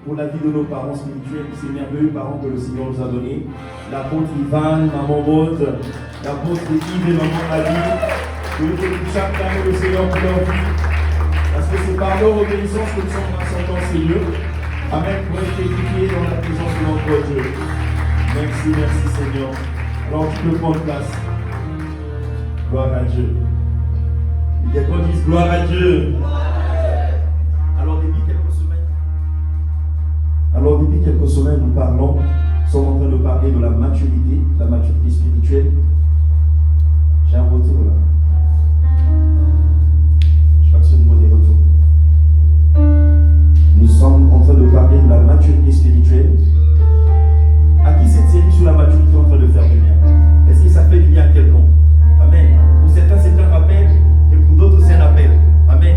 pour la vie de nos parents spirituels, ces merveilleux parents que le Seigneur nous a donnés. L'apôtre Ivan, maman Maud, l'apôtre Yves et maman Ali. Que nous bénissons chacun le Seigneur pour leur vie. Parce que c'est par leur obéissance que nous sommes rassemblés dans ces lieux. Amen, pour être édifiés dans la présence de notre Dieu. Merci, merci Seigneur. Alors tu peux prendre place. Gloire à Dieu. Et quelqu'un dit gloire à Dieu. Alors depuis quelques semaines, nous sommes en train de parler de la maturité spirituelle. J'ai un retour là. Je crois que c'est le mot des retours. Nous sommes en train de parler de la maturité spirituelle. À qui cette série sur la maturité est en train de faire du bien? Est-ce que ça fait du bien à quelqu'un? Amen. Pour certains, c'est un rappel, et pour d'autres, c'est un appel. Amen.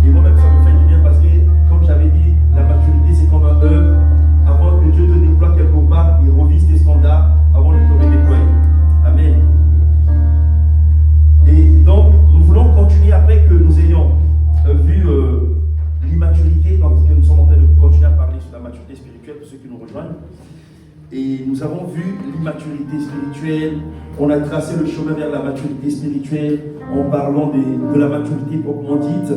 Et moi-même, ça me fait du bien parce que, comme j'avais dit, la maturité, c'est comme un œuvre. Avant que Dieu te déploie quelque part, il revise tes standards avant de te redéployer. Amen. Et donc, nous voulons continuer après que nous ayons vu l'immaturité, parce que nous sommes en train de continuer à parler sur la maturité spirituelle pour ceux qui nous rejoignent. Et nous avons vu l'immaturité spirituelle, on a tracé le chemin vers la maturité spirituelle en parlant de la maturité proprement dite,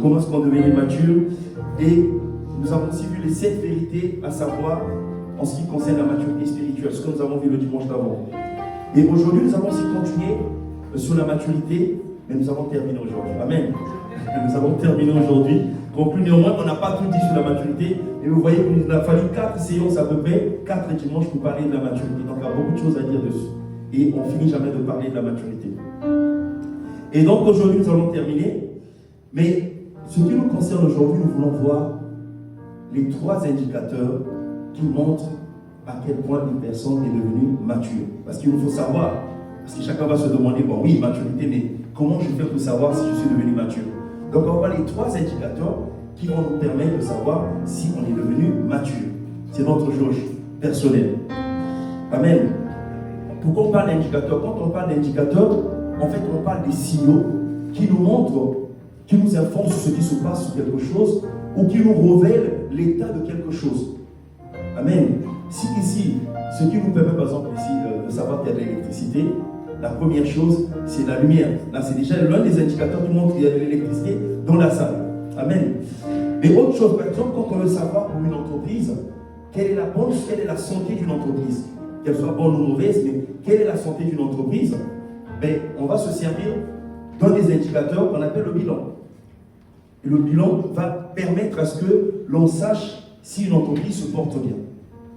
comment est-ce qu'on devenait mature. Et nous avons aussi vu les 7 vérités à savoir en ce qui concerne la maturité spirituelle, ce que nous avons vu le dimanche d'avant. Et aujourd'hui, nous allons aussi continuer sur la maturité, mais nous avons terminé aujourd'hui. Amen. Nous avons terminé aujourd'hui. Conclu néanmoins, on n'a pas tout dit sur la maturité. Et vous voyez qu'il nous a fallu 4 séances à peu près, 4 dimanches pour parler de la maturité. Donc il y a beaucoup de choses à dire dessus. Et on finit jamais de parler de la maturité. Et donc aujourd'hui, nous allons terminer. Mais ce qui nous concerne aujourd'hui, nous voulons voir les 3 indicateurs qui montrent à quel point une personne est devenue mature. Parce qu'il nous faut savoir, parce que chacun va se demander, bon oui, maturité, mais comment je fais pour savoir si je suis devenu mature? Donc on va voir les 3 indicateurs qui vont nous permettre de savoir si on est devenu mature. C'est notre jauge personnelle. Amen. Pourquoi on parle d'indicateur? Quand on parle d'indicateur, en fait on parle des signaux qui nous montrent, qui nous informent sur ce qui se passe sur quelque chose ou qui nous révèlent l'état de quelque chose. Amen. Si ici, ce qui nous permet par exemple ici de savoir qu'il y a de l'électricité, la première chose, c'est la lumière. Là, c'est déjà l'un des indicateurs qui montre qu'il y a de l'électricité dans la salle. Amen. Mais autre chose, par exemple, quand on veut savoir pour une entreprise, quelle est la santé d'une entreprise, qu'elle soit bonne ou mauvaise, mais quelle est la santé d'une entreprise, ben, on va se servir d'un des indicateurs qu'on appelle le bilan. Et le bilan va permettre à ce que l'on sache si une entreprise se porte bien.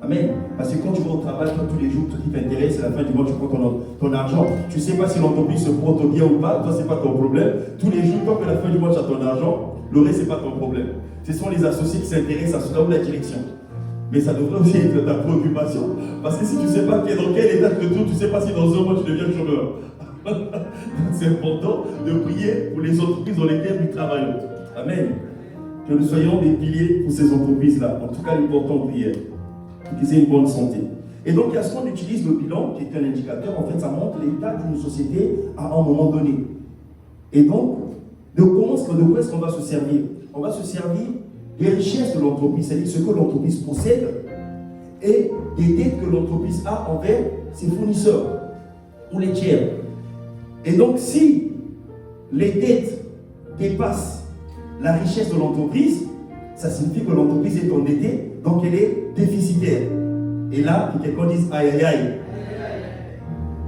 Amen. Parce que quand tu vas au travail, toi, tous les jours, tout qui t'intéresse, c'est la fin du mois, tu prends ton argent. Tu ne sais pas si l'entreprise se porte bien ou pas, toi, ce n'est pas ton problème. Tous les jours, tant que la fin du mois, tu as ton argent, le reste, ce n'est pas ton problème. Ce sont les associés qui s'intéressent à cela ou la direction. Mais ça devrait aussi être ta préoccupation. Parce que si tu ne sais pas dans quel état tu te trouves, tu ne sais pas si dans un mois, tu deviens chômeur. C'est important de prier pour les entreprises dans lesquelles nous travaillons. Amen. Que nous soyons des piliers pour ces entreprises-là. En tout cas, l'important prière. Pour qu'ils aient une bonne santé. Et donc, il y a ce qu'on utilise le bilan, qui est un indicateur. En fait, ça montre l'état d'une société à un moment donné. Et donc, de quoi est-ce qu'on va se servir? On va se servir des richesses de l'entreprise, c'est-à-dire ce que l'entreprise possède et des dettes que l'entreprise a envers ses fournisseurs ou les tiers. Et donc, si les dettes dépassent la richesse de l'entreprise, ça signifie que l'entreprise est endettée, donc elle est déficitaire. Et là, que quelqu'un dise aïe aïe aïe.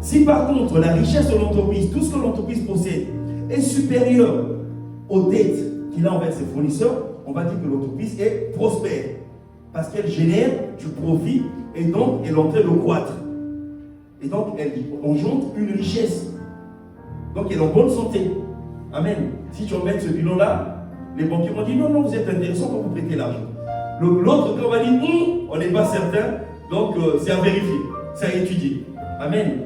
Si par contre la richesse de l'entreprise, tout ce que l'entreprise possède, est supérieur aux dettes qu'il a envers ses fournisseurs, on va dire que l'entreprise est prospère. Parce qu'elle génère du profit et donc elle est en train de croître. Et donc elle engendre une richesse. Donc elle est en bonne santé. Amen. Si tu emmènes ce bilan-là, les banquiers vont dire non, vous êtes intéressant quand vous prêtez l'argent. L'autre cas va dire on n'est pas certain, donc c'est à vérifier, c'est à étudier. Amen.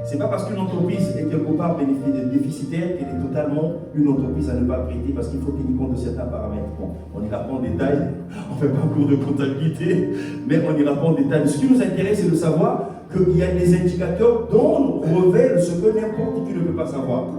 C'est pas parce qu'une entreprise est quelque part déficitaire qu'elle est totalement une entreprise à ne pas prêter, parce qu'il faut tenir compte de certains paramètres. Bon, on n'ira pas en détail, on ne fait pas un cours de comptabilité, mais on n'ira pas en détail. Ce qui nous intéresse, c'est de savoir qu'il y a des indicateurs dont on révèle ce que n'importe qui ne peut pas savoir.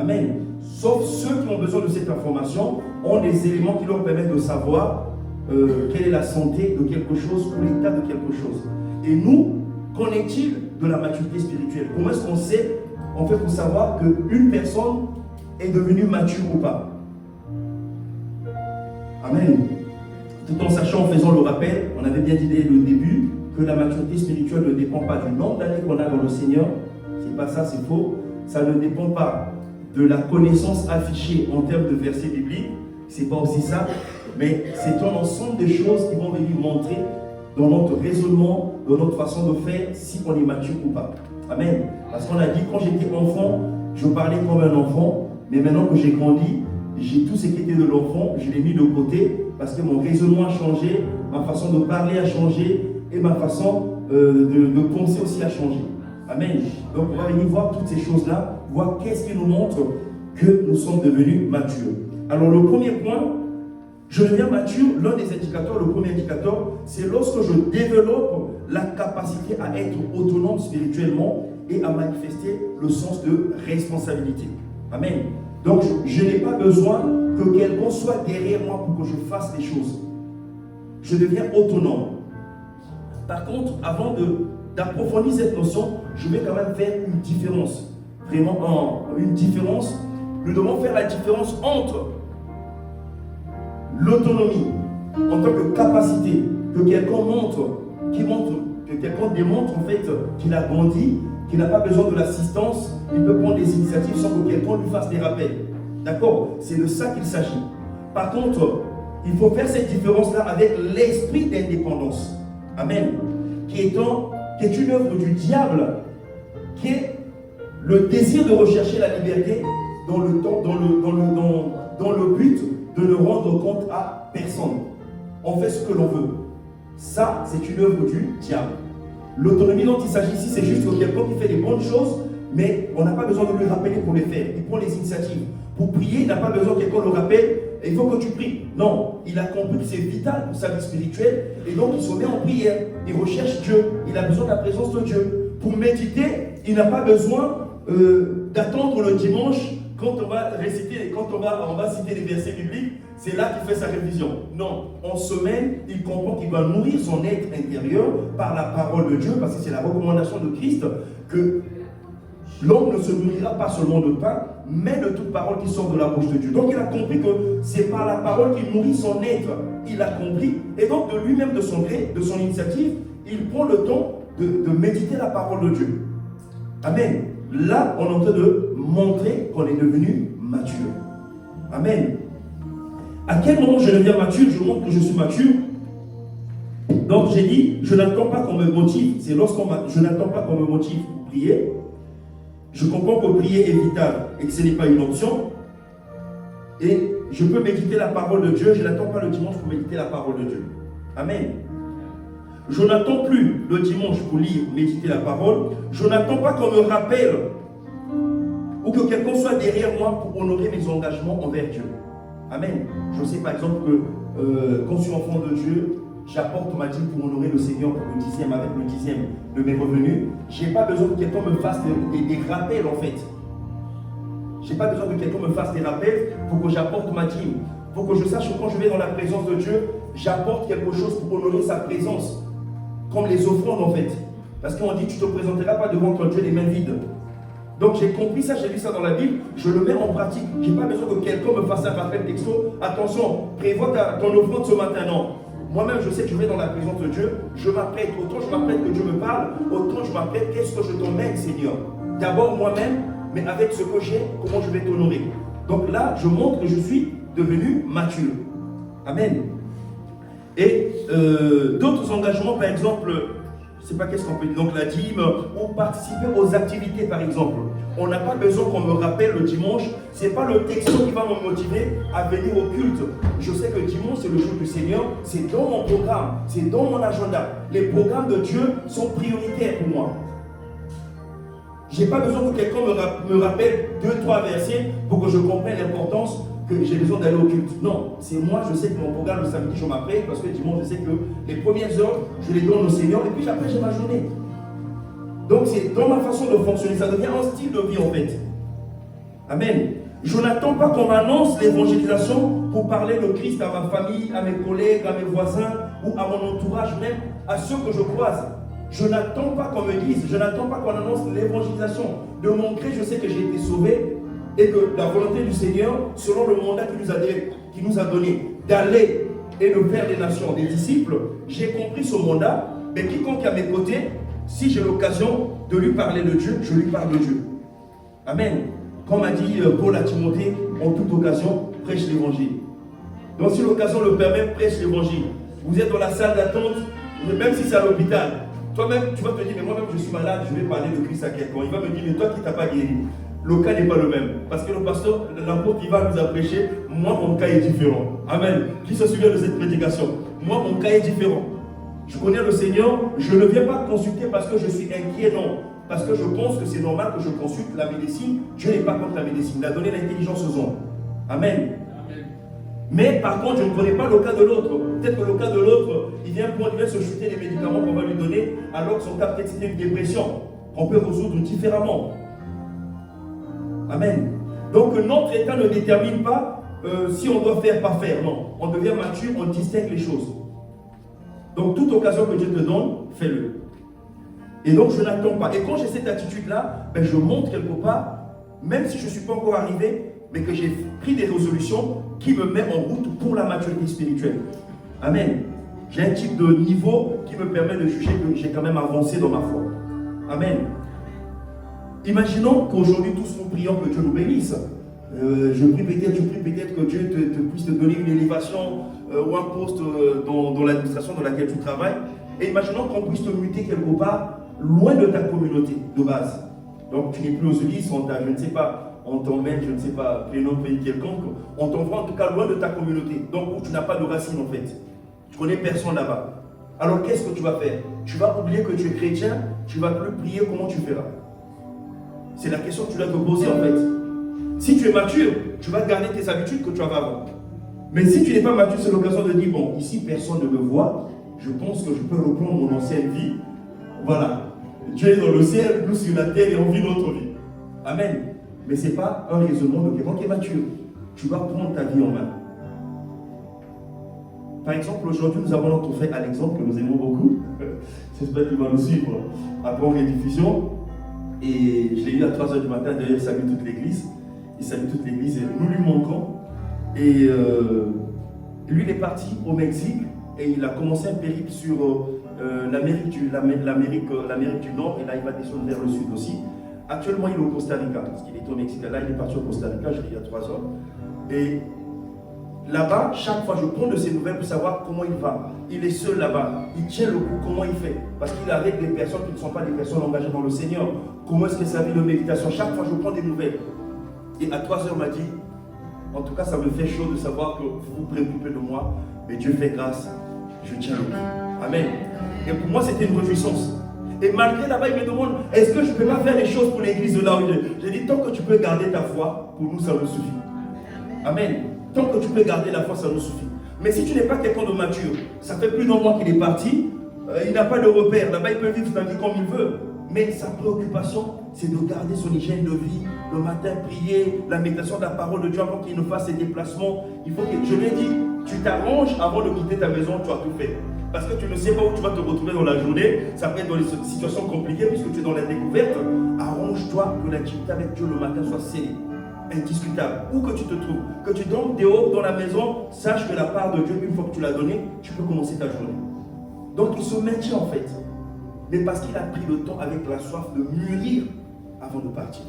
Amen. Sauf ceux qui ont besoin de cette information ont des éléments qui leur permettent de savoir quelle est la santé de quelque chose ou l'état de quelque chose. Et nous, qu'en est-il de la maturité spirituelle? Comment est-ce qu'on sait, en fait, pour savoir qu'une personne est devenue mature ou pas? Amen. Tout en sachant, en faisant le rappel, on avait bien dit dès le début que la maturité spirituelle ne dépend pas du nombre d'années qu'on a dans le Seigneur. C'est pas ça, c'est faux. Ça ne dépend pas de la connaissance affichée en termes de versets bibliques. C'est pas aussi ça. Mais c'est un ensemble de choses qui vont venir montrer dans notre raisonnement, dans notre façon de faire, si on est mature ou pas. Amen. Parce qu'on a dit, quand j'étais enfant, je parlais comme un enfant, mais maintenant que j'ai grandi, j'ai tout ce qui était de l'enfant, je l'ai mis de côté, parce que mon raisonnement a changé, ma façon de parler a changé, et ma façon de penser aussi a changé. Amen. Donc on va venir voir toutes ces choses-là, voir qu'est-ce qui nous montre que nous sommes devenus matures. Alors le premier point, je deviens mature, l'un des indicateurs, le premier indicateur, c'est lorsque je développe la capacité à être autonome spirituellement et à manifester le sens de responsabilité. Amen. Donc je n'ai pas besoin que quelqu'un soit derrière moi pour que je fasse les choses. Je deviens autonome. Par contre, avant d'approfondir cette notion, je vais quand même faire une différence. Vraiment une différence. Nous devons faire la différence entre l'autonomie en tant que capacité que quelqu'un que quelqu'un démontre en fait qu'il a grandi, qu'il n'a pas besoin de l'assistance, il peut prendre des initiatives sans que quelqu'un lui fasse des rappels. D'accord? C'est de ça qu'il s'agit. Par contre, il faut faire cette différence-là avec l'esprit d'indépendance. Amen. Qui est une œuvre du diable, qui est le désir de rechercher la liberté dans le but de ne rendre compte à personne. On fait ce que l'on veut. Ça, c'est une œuvre du diable. L'autonomie dont il s'agit ici, c'est juste que quelqu'un qui fait des bonnes choses, mais on n'a pas besoin de lui rappeler pour les faire. Il prend les initiatives. Pour prier, il n'a pas besoin que quelqu'un le rappelle. Et il faut que tu pries. Non, il a compris que c'est vital pour sa vie spirituelle. Et donc, il se met en prière. Il recherche Dieu. Il a besoin de la présence de Dieu. Pour méditer, il n'a pas besoin d'attendre le dimanche quand on va réciter, quand on va citer les versets bibliques. C'est là qu'il fait sa révision. Non, en semaine, il comprend qu'il doit nourrir son être intérieur par la parole de Dieu, parce que c'est la recommandation de Christ que l'homme ne se nourrira pas seulement de pain, mais de toute parole qui sort de la bouche de Dieu. Donc il a compris que c'est par la parole qu'il nourrit son être. Il a compris. Et donc de lui-même, de son gré, de son initiative, il prend le temps de méditer la parole de Dieu. Amen. Là, on est en train de montrer qu'on est devenu mature. Amen. À quel moment je deviens mature? Je montre que je suis mature. Donc j'ai dit, je n'attends pas qu'on me motive. C'est je n'attends pas qu'on me motive pour prier. Je comprends que prier est vital et que ce n'est pas une option. Et je peux méditer la parole de Dieu. Je n'attends pas le dimanche pour méditer la parole de Dieu. Amen. Je n'attends plus le dimanche pour lire, méditer la parole. Je n'attends pas qu'on me rappelle ou que quelqu'un soit derrière moi pour honorer mes engagements envers Dieu. Amen. Je sais par exemple que quand je suis enfant de Dieu, j'apporte ma dîme pour honorer le Seigneur pour le dixième, avec le dixième de mes revenus. Je n'ai pas besoin que quelqu'un me fasse des rappels en fait. Je n'ai pas besoin que quelqu'un me fasse des rappels pour que j'apporte ma dîme. Pour que je sache que quand je vais dans la présence de Dieu, j'apporte quelque chose pour honorer sa présence. Comme les offrandes en fait. Parce qu'on dit, tu ne te présenteras pas devant ton Dieu les mains vides. Donc j'ai compris ça, j'ai lu ça dans la Bible, je le mets en pratique. Je n'ai pas besoin que quelqu'un me fasse un rappel texto. Attention, prévois ton offrande ce matin, non. Moi-même, je sais que je vais dans la présence de Dieu, je m'apprête. Autant je m'apprête que Dieu me parle, autant je m'apprête, qu'est-ce que je t'emmène, Seigneur? D'abord moi-même, mais avec ce que j'ai, comment je vais t'honorer. Donc là, je montre que je suis devenu mature. Amen. Et d'autres engagements, par exemple, je ne sais pas qu'est-ce qu'on peut dire, donc la dîme, ou participer aux activités, par exemple. On n'a pas besoin qu'on me rappelle le dimanche. Ce n'est pas le texto qui va me motiver à venir au culte. Je sais que dimanche, c'est le jour du Seigneur. C'est dans mon programme. C'est dans mon agenda. Les programmes de Dieu sont prioritaires pour moi. Je n'ai pas besoin que quelqu'un me rappelle 2-3 versets pour que je comprenne l'importance que j'ai besoin d'aller au culte. Non, c'est moi, je sais que mon programme le samedi, je m'apprête parce que dimanche, je sais que les premières heures, je les donne au Seigneur et puis après, j'ai ma journée. Donc, c'est dans ma façon de fonctionner. Ça devient un style de vie en fait. Amen. Je n'attends pas qu'on m'annonce l'évangélisation pour parler de Christ à ma famille, à mes collègues, à mes voisins ou à mon entourage, même à ceux que je croise. Je n'attends pas qu'on me dise, je n'attends pas qu'on annonce l'évangélisation. De mon gré, je sais que j'ai été sauvé et que la volonté du Seigneur, selon le mandat qu'il nous a donné, d'aller et de faire des nations, des disciples, j'ai compris ce mandat. Mais quiconque est à mes côtés, si j'ai l'occasion de lui parler de Dieu, je lui parle de Dieu. Amen. Comme a dit Paul à Timothée, en toute occasion, prêche l'évangile. Donc si l'occasion le permet, prêche l'évangile. Vous êtes dans la salle d'attente, même si c'est à l'hôpital, toi-même, tu vas te dire, mais moi-même je suis malade, je vais parler de Christ à quelqu'un. Il va me dire, mais toi qui t'as pas guéri. Le cas n'est pas le même. Parce que le pasteur, l'apôtre qui va nous a prêché, moi mon cas est différent. Amen. Qui se souvient de cette prédication? Moi mon cas est différent. Je connais le Seigneur, je ne viens pas consulter parce que je suis inquiet, non. Parce que je pense que c'est normal que je consulte la médecine. Dieu n'est pas contre la médecine. Il a donné l'intelligence aux hommes. Amen. Mais par contre, je ne connais pas le cas de l'autre. Peut-être que le cas de l'autre, il vient se chuter les médicaments qu'on va lui donner, alors que son cas peut-être c'était une dépression, qu'on peut résoudre différemment. Amen. Donc notre état ne détermine pas si on doit faire, pas faire. Non. On devient mature, on distingue les choses. Donc toute occasion que Dieu te donne, fais-le. Et donc je n'attends pas. Et quand j'ai cette attitude-là, ben, je montre quelque part, même si je ne suis pas encore arrivé, mais que j'ai pris des résolutions qui me mettent en route pour la maturité spirituelle. Amen. J'ai un type de niveau qui me permet de juger que j'ai quand même avancé dans ma foi. Amen. Imaginons qu'aujourd'hui tous nous prions que Dieu nous bénisse. Je prie peut-être que Dieu puisse te donner une élévation ou un poste dans l'administration dans laquelle tu travailles. Et imaginons qu'on puisse te muter quelque part loin de ta communauté de base. Donc tu n'es plus aux Ulysses, je ne sais pas, on t'emmène, je ne sais pas, prénom pays quelconque, on t'envoie en tout cas loin de ta communauté, donc où tu n'as pas de racines en fait. Tu connais personne là-bas. Alors qu'est-ce que tu vas faire? Tu vas oublier que tu es chrétien, tu ne vas plus prier, comment tu feras? C'est la question que tu dois te poser en fait. Si tu es mature, tu vas garder tes habitudes que tu avais avant. Mais si tu n'es pas mature, c'est l'occasion de dire, bon, ici personne ne me voit, je pense que je peux reprendre mon ancienne vie. Voilà. Dieu est dans le ciel, nous sur la terre et on vit notre vie. Amen. Mais ce n'est pas un raisonnement de quelqu'un qui est mature. Tu vas prendre ta vie en main. Par exemple, aujourd'hui, nous avons notre frère Alexandre, que nous aimons beaucoup. J'espère qu'il va nous suivre après en rediffusion. Et je l'ai eu à 3h du matin, d'ailleurs, il salue toute l'église. Il salue toute l'église et nous lui manquons. Et lui, il est parti au Mexique et il a commencé un périple sur l'Amérique du Nord. Et là, il va descendre vers le sud aussi. Actuellement, il est au Costa Rica, parce qu'il est au Mexique. Là, il est parti au Costa Rica, je l'ai eu il y a 3 ans. Et là-bas, chaque fois, je prends de ses nouvelles pour savoir comment il va. Il est seul là-bas. Il tient le coup, comment il fait. Parce qu'il est avec des personnes qui ne sont pas des personnes engagées dans le Seigneur. Comment est-ce que sa vie de méditation? Chaque fois, je prends des nouvelles. Et à 3 heures, il m'a dit, en tout cas, ça me fait chaud de savoir que vous vous préoccupez de moi. Mais Dieu fait grâce. Je tiens le coup. Amen. Et pour moi, c'était une réjouissance. Et malgré là-bas, il me demande, est-ce que je ne peux pas faire des choses pour l'église de là où j'ai dit, tant que tu peux garder ta foi, pour nous, ça nous suffit. Amen. Tant que tu peux garder la foi, ça nous suffit. Mais si tu n'es pas quelqu'un de mature, ça fait plus d'un mois qu'il est parti, il n'a pas de repère. Là-bas, il peut vivre sa vie comme il veut. Mais sa préoccupation, c'est de garder son hygiène de vie, le matin prier, la méditation de la parole de Dieu avant qu'il ne fasse ses déplacements. Il faut que, je lui ai dit, tu t'arranges avant de quitter ta maison, tu as tout fait. Parce que tu ne sais pas où tu vas te retrouver dans la journée. Ça peut être dans des situations compliquées puisque tu es dans la découverte. Arrange-toi que l'activité avec Dieu le matin soit scellée, indiscutable. Où que tu te trouves, que tu dormes dehors dans la maison, sache que la part de Dieu, une fois que tu l'as donnée, tu peux commencer ta journée. Donc il se maintient en fait. Mais parce qu'il a pris le temps avec la soif de mûrir avant de partir.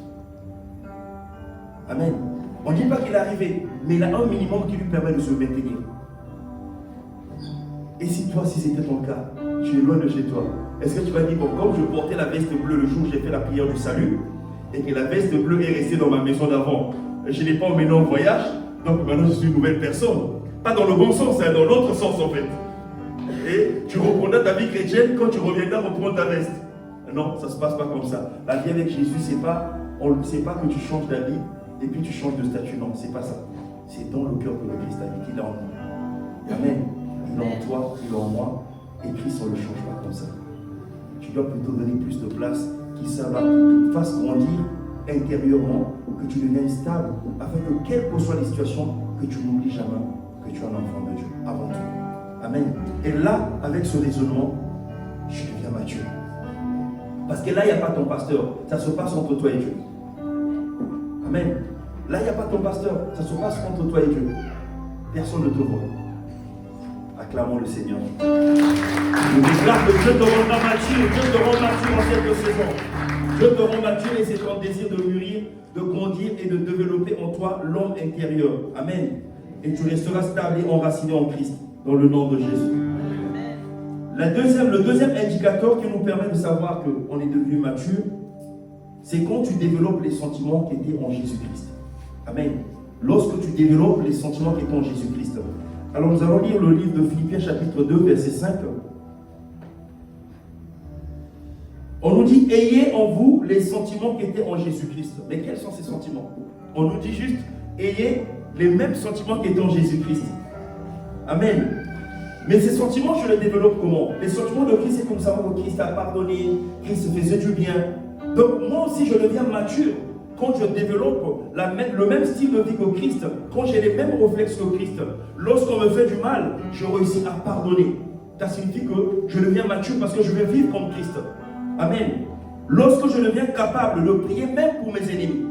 Amen. On ne dit pas qu'il est arrivé, mais il a un minimum qui lui permet de se maintenir. Et si toi, si c'était ton cas, tu es loin de chez toi, est-ce que tu vas dire, bon, comme je portais la veste bleue le jour où j'ai fait la prière du salut, et que la veste bleue est restée dans ma maison d'avant, je n'ai pas emmené en voyage, donc maintenant je suis une nouvelle personne. Pas dans le bon sens, hein, dans l'autre sens en fait. Et tu reprendras ta vie chrétienne, quand tu reviendras reprendre ta veste. Non, ça ne se passe pas comme ça. La vie avec Jésus, c'est pas que tu changes d'avis et puis tu changes de statut. Non, c'est pas ça. C'est dans le cœur que le Christ habite. Il est en nous. Amen. Il est en toi, il est en moi. Et Christ, on ne le change pas comme ça. Tu dois plutôt donner plus de place, qu'il te fasse grandir intérieurement, que tu deviennes stable, afin que quelles que soient les situations, que tu n'oublies jamais que tu es un enfant de Dieu, avant tout. Amen. Et là, avec ce raisonnement, je deviens mature. Parce que là, il n'y a pas ton pasteur, ça se passe entre toi et Dieu. Amen. Là, il n'y a pas ton pasteur, ça se passe entre toi et Dieu. Personne ne te voit. Acclamons le Seigneur. Je déclare que Dieu te rendra mature, Dieu te rend mature en cette saison. Dieu te rend mature et c'est ton désir de mûrir, de grandir et de développer en toi l'homme intérieur. Amen. Et tu resteras stable et enraciné en Christ, dans le nom de Jésus. Le deuxième indicateur qui nous permet de savoir qu'on est devenu mature, c'est quand tu développes les sentiments qui étaient en Jésus-Christ. Amen. Lorsque tu développes les sentiments qui étaient en Jésus-Christ. Alors nous allons lire le livre de Philippiens chapitre 2, verset 5. On nous dit, ayez en vous les sentiments qui étaient en Jésus-Christ. Mais quels sont ces sentiments? On nous dit juste, ayez les mêmes sentiments qui étaient en Jésus-Christ. Amen. Mais ces sentiments, je les développe comment? Les sentiments de Christ, c'est comme ça que Christ a pardonné, Christ faisait du bien. Donc moi aussi, je deviens mature quand je développe le même style de vie que Christ, quand j'ai les mêmes réflexes que Christ. Lorsqu'on me fait du mal, je réussis à pardonner. Ça signifie que je deviens mature parce que je vais vivre comme Christ. Amen. Lorsque je deviens capable de prier même pour mes ennemis,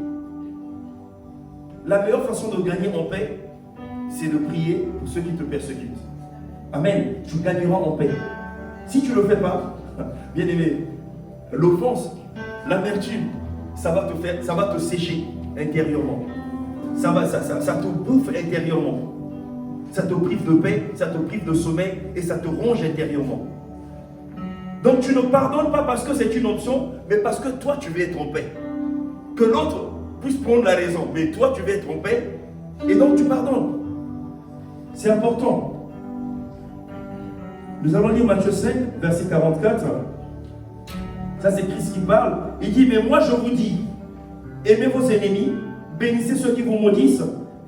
la meilleure façon de gagner en paix, c'est de prier pour ceux qui te persécutent. Amen. Tu gagneras en paix. Si tu ne le fais pas, bien aimé, l'offense, l'amertume, ça va te sécher intérieurement. Ça te bouffe intérieurement. Ça te prive de paix, ça te prive de sommeil et ça te ronge intérieurement. Donc tu ne pardonnes pas parce que c'est une option, mais parce que toi tu veux être en paix. Que l'autre puisse prendre la raison, mais toi tu veux être en paix et donc tu pardonnes. C'est important. Nous allons lire Matthieu 5, verset 44. Ça c'est Christ qui parle. Il dit, mais moi je vous dis, aimez vos ennemis, bénissez ceux qui vous maudissent,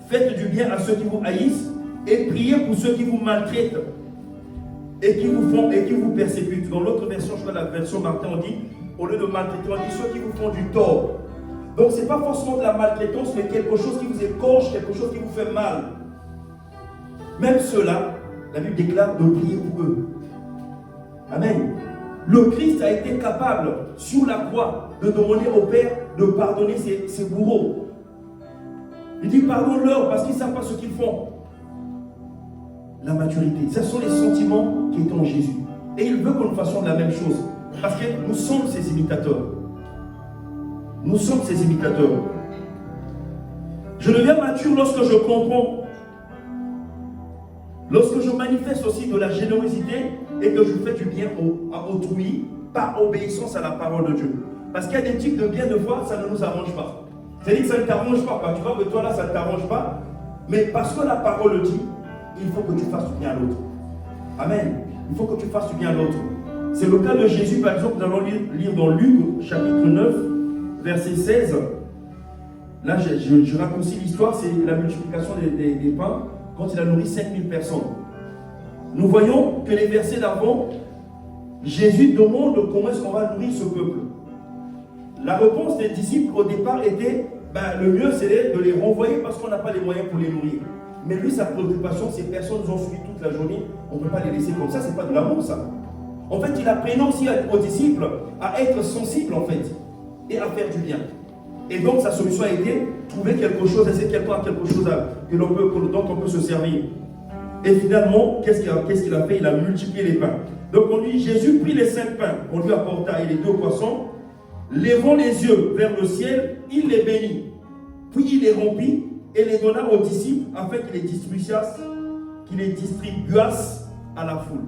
faites du bien à ceux qui vous haïssent, et priez pour ceux qui vous maltraitent et qui vous persécutent. Dans l'autre version, je vois la version Martin, on dit, au lieu de maltraiter, on dit ceux qui vous font du tort. Donc ce n'est pas forcément de la maltraitance, mais quelque chose qui vous écorche, quelque chose qui vous fait mal. Même ceux-là, la Bible déclare de prier pour eux. Amen. Le Christ a été capable, sur la croix, de demander au Père de pardonner ses bourreaux. Il dit, pardonne-leur parce qu'ils ne savent pas ce qu'ils font. La maturité, ce sont les sentiments qui étaient en Jésus. Et il veut que nous fassions la même chose. Parce que nous sommes ses imitateurs. Nous sommes ses imitateurs. Je deviens mature lorsque je comprends. Lorsque je manifeste aussi de la générosité et que je fais du bien à autrui par obéissance à la parole de Dieu. Parce qu'il y a des types de bien de foi, ça ne nous arrange pas. C'est-à-dire que ça ne t'arrange pas. Tu vois que toi là, ça ne t'arrange pas. Mais parce que la parole le dit, il faut que tu fasses du bien à l'autre. Amen. Il faut que tu fasses du bien à l'autre. C'est le cas de Jésus, par exemple, nous allons lire dans Luc, chapitre 9, verset 16. Là, je raccourcis l'histoire, c'est la multiplication des pains quand il a nourri 5000 personnes. Nous voyons que les versets d'avant, Jésus demande comment est-ce qu'on va nourrir ce peuple. La réponse des disciples au départ était, le mieux c'est de les renvoyer parce qu'on n'a pas les moyens pour les nourrir. Mais lui, sa préoccupation, ces personnes nous ont suivi toute la journée, on ne peut pas les laisser comme ça, c'est pas de l'amour ça. En fait, il apprenait aussi aux disciples à être sensibles en fait, et à faire du bien. Et donc sa solution a été trouver quelque chose, essayer quelque chose dont on peut se servir. Et finalement, qu'est-ce qu'il a fait? Il a multiplié les pains. Donc on dit, Jésus prit les 5 pains, on lui apporta et les 2 poissons, levant les yeux vers le ciel, il les bénit. Puis il les rompit et les donna aux disciples afin qu'ils les distribuassent à la foule.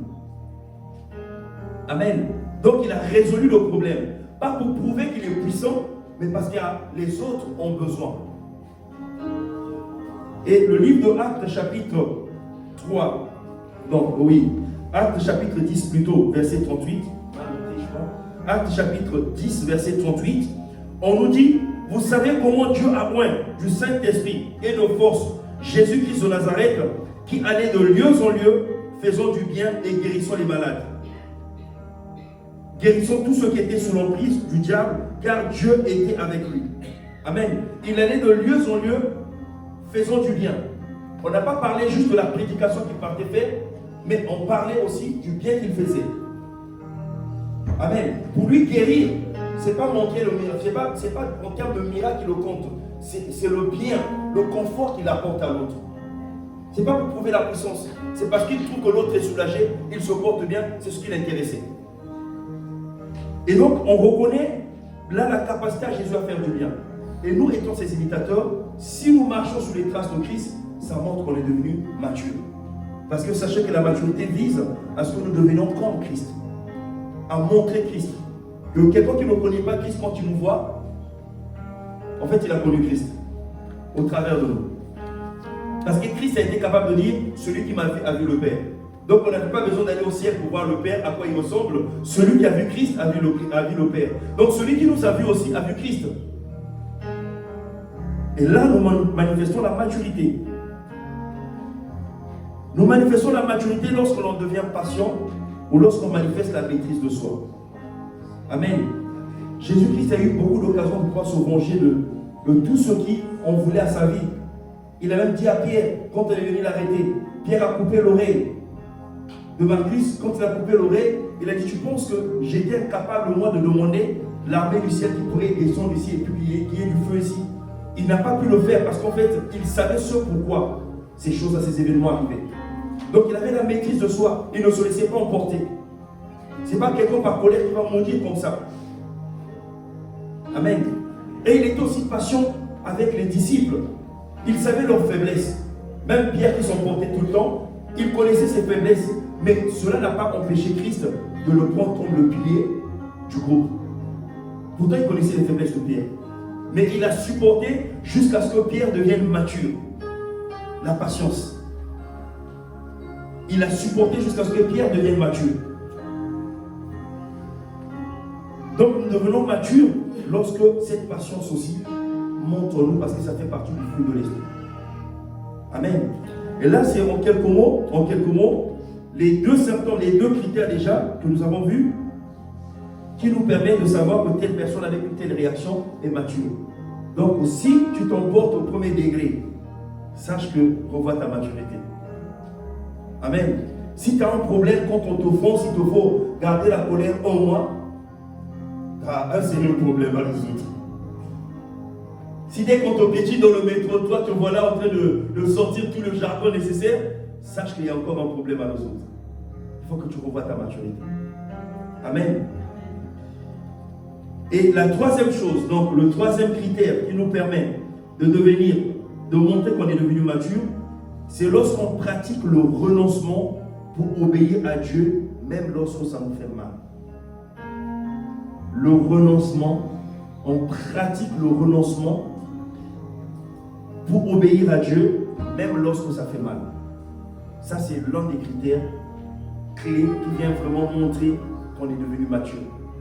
Amen. Donc il a résolu le problème. Pas pour prouver qu'il est puissant, mais parce que les autres ont besoin. Et le livre de Actes chapitre 3, donc oui, Actes chapitre 10 plutôt, verset 38. Actes chapitre 10, verset 38. On nous dit, vous savez comment Dieu a oint du Saint-Esprit et de force Jésus-Christ de Nazareth, qui allait de lieu en lieu, faisant du bien et guérissant les malades. Guérissant tous ceux qui étaient sous l'emprise du diable, car Dieu était avec lui. Amen. Il allait de lieu en lieu, faisant du bien. On n'a pas parlé juste de la prédication qu'il partait faire, mais on parlait aussi du bien qu'il faisait. Amen. Pour lui guérir, ce n'est pas manquer le miracle, c'est pas en termes de miracle qu'il le compte. C'est le bien, le confort qu'il apporte à l'autre. Ce n'est pas pour prouver la puissance. C'est parce qu'il trouve que l'autre est soulagé, il se porte bien, c'est ce qui l'intéressait. Et donc, on reconnaît là la capacité à Jésus à faire du bien. Et nous, étant ses imitateurs, si nous marchons sous les traces de Christ, ça montre qu'on est devenu mature. Parce que sachez que la maturité vise à ce que nous devenions comme Christ, à montrer Christ. Que quelqu'un qui ne connaît pas Christ, quand il nous voit, en fait, il a connu Christ au travers de nous. Parce que Christ a été capable de dire, celui qui m'a vu a vu le Père. Donc on n'a pas besoin d'aller au ciel pour voir le Père, à quoi il ressemble. Celui qui a vu Christ a vu le Père. Donc celui qui nous a vu aussi a vu Christ. Et là, nous manifestons la maturité. Nous manifestons la maturité lorsque l'on devient patient ou lorsqu'on manifeste la maîtrise de soi. Amen. Jésus-Christ a eu beaucoup d'occasions de pouvoir se venger de tout ce qui en voulait à sa vie. Il a même dit à Pierre, quand il est venu l'arrêter, Pierre a coupé l'oreille de Marcus. Quand il a coupé l'oreille, il a dit, tu penses que j'étais incapable, moi, de demander l'armée du ciel qui pourrait descendre ici et puis qu'il y ait du feu ici. Il n'a pas pu le faire parce qu'en fait, il savait ce pourquoi ces choses, ces événements arrivaient. Donc il avait la maîtrise de soi. Il ne se laissait pas emporter. Ce n'est pas quelqu'un par colère qui va maudire comme ça. Amen. Et il était aussi patient avec les disciples. Il savait leurs faiblesses. Même Pierre qui s'emportait tout le temps, il connaissait ses faiblesses. Mais cela n'a pas empêché Christ de le prendre comme le pilier du groupe. Pourtant, il connaissait les faiblesses de Pierre. Mais il a supporté jusqu'à ce que Pierre devienne mature. La patience. Il a supporté jusqu'à ce que Pierre devienne mature. Donc nous devenons matures lorsque cette patience aussi monte en nous parce que ça fait partie du fruit de l'esprit. Amen. Et là, c'est en quelques mots, les deux symptômes, les deux critères déjà que nous avons vus qui nous permettent de savoir que telle personne avec une telle réaction est mature. Donc si tu t'emportes au premier degré, sache que revois ta maturité. Amen. Si tu as un problème quand on t'offense, il te faut garder la colère un mois, tu as un sérieux problème à résoudre. Si dès qu'on te piétine dans le métro, toi te voilà en train de sortir tout le jargon nécessaire, sache qu'il y a encore un problème à résoudre. Il faut que tu revoies ta maturité. Amen. Et la troisième chose, donc le troisième critère qui nous permet de montrer qu'on est devenu mature, c'est lorsqu'on pratique le renoncement pour obéir à Dieu, même lorsque ça nous fait mal. Le renoncement, on pratique le renoncement pour obéir à Dieu, même lorsque ça fait mal. Ça, c'est l'un des critères clés qui vient vraiment montrer qu'on est devenu mature.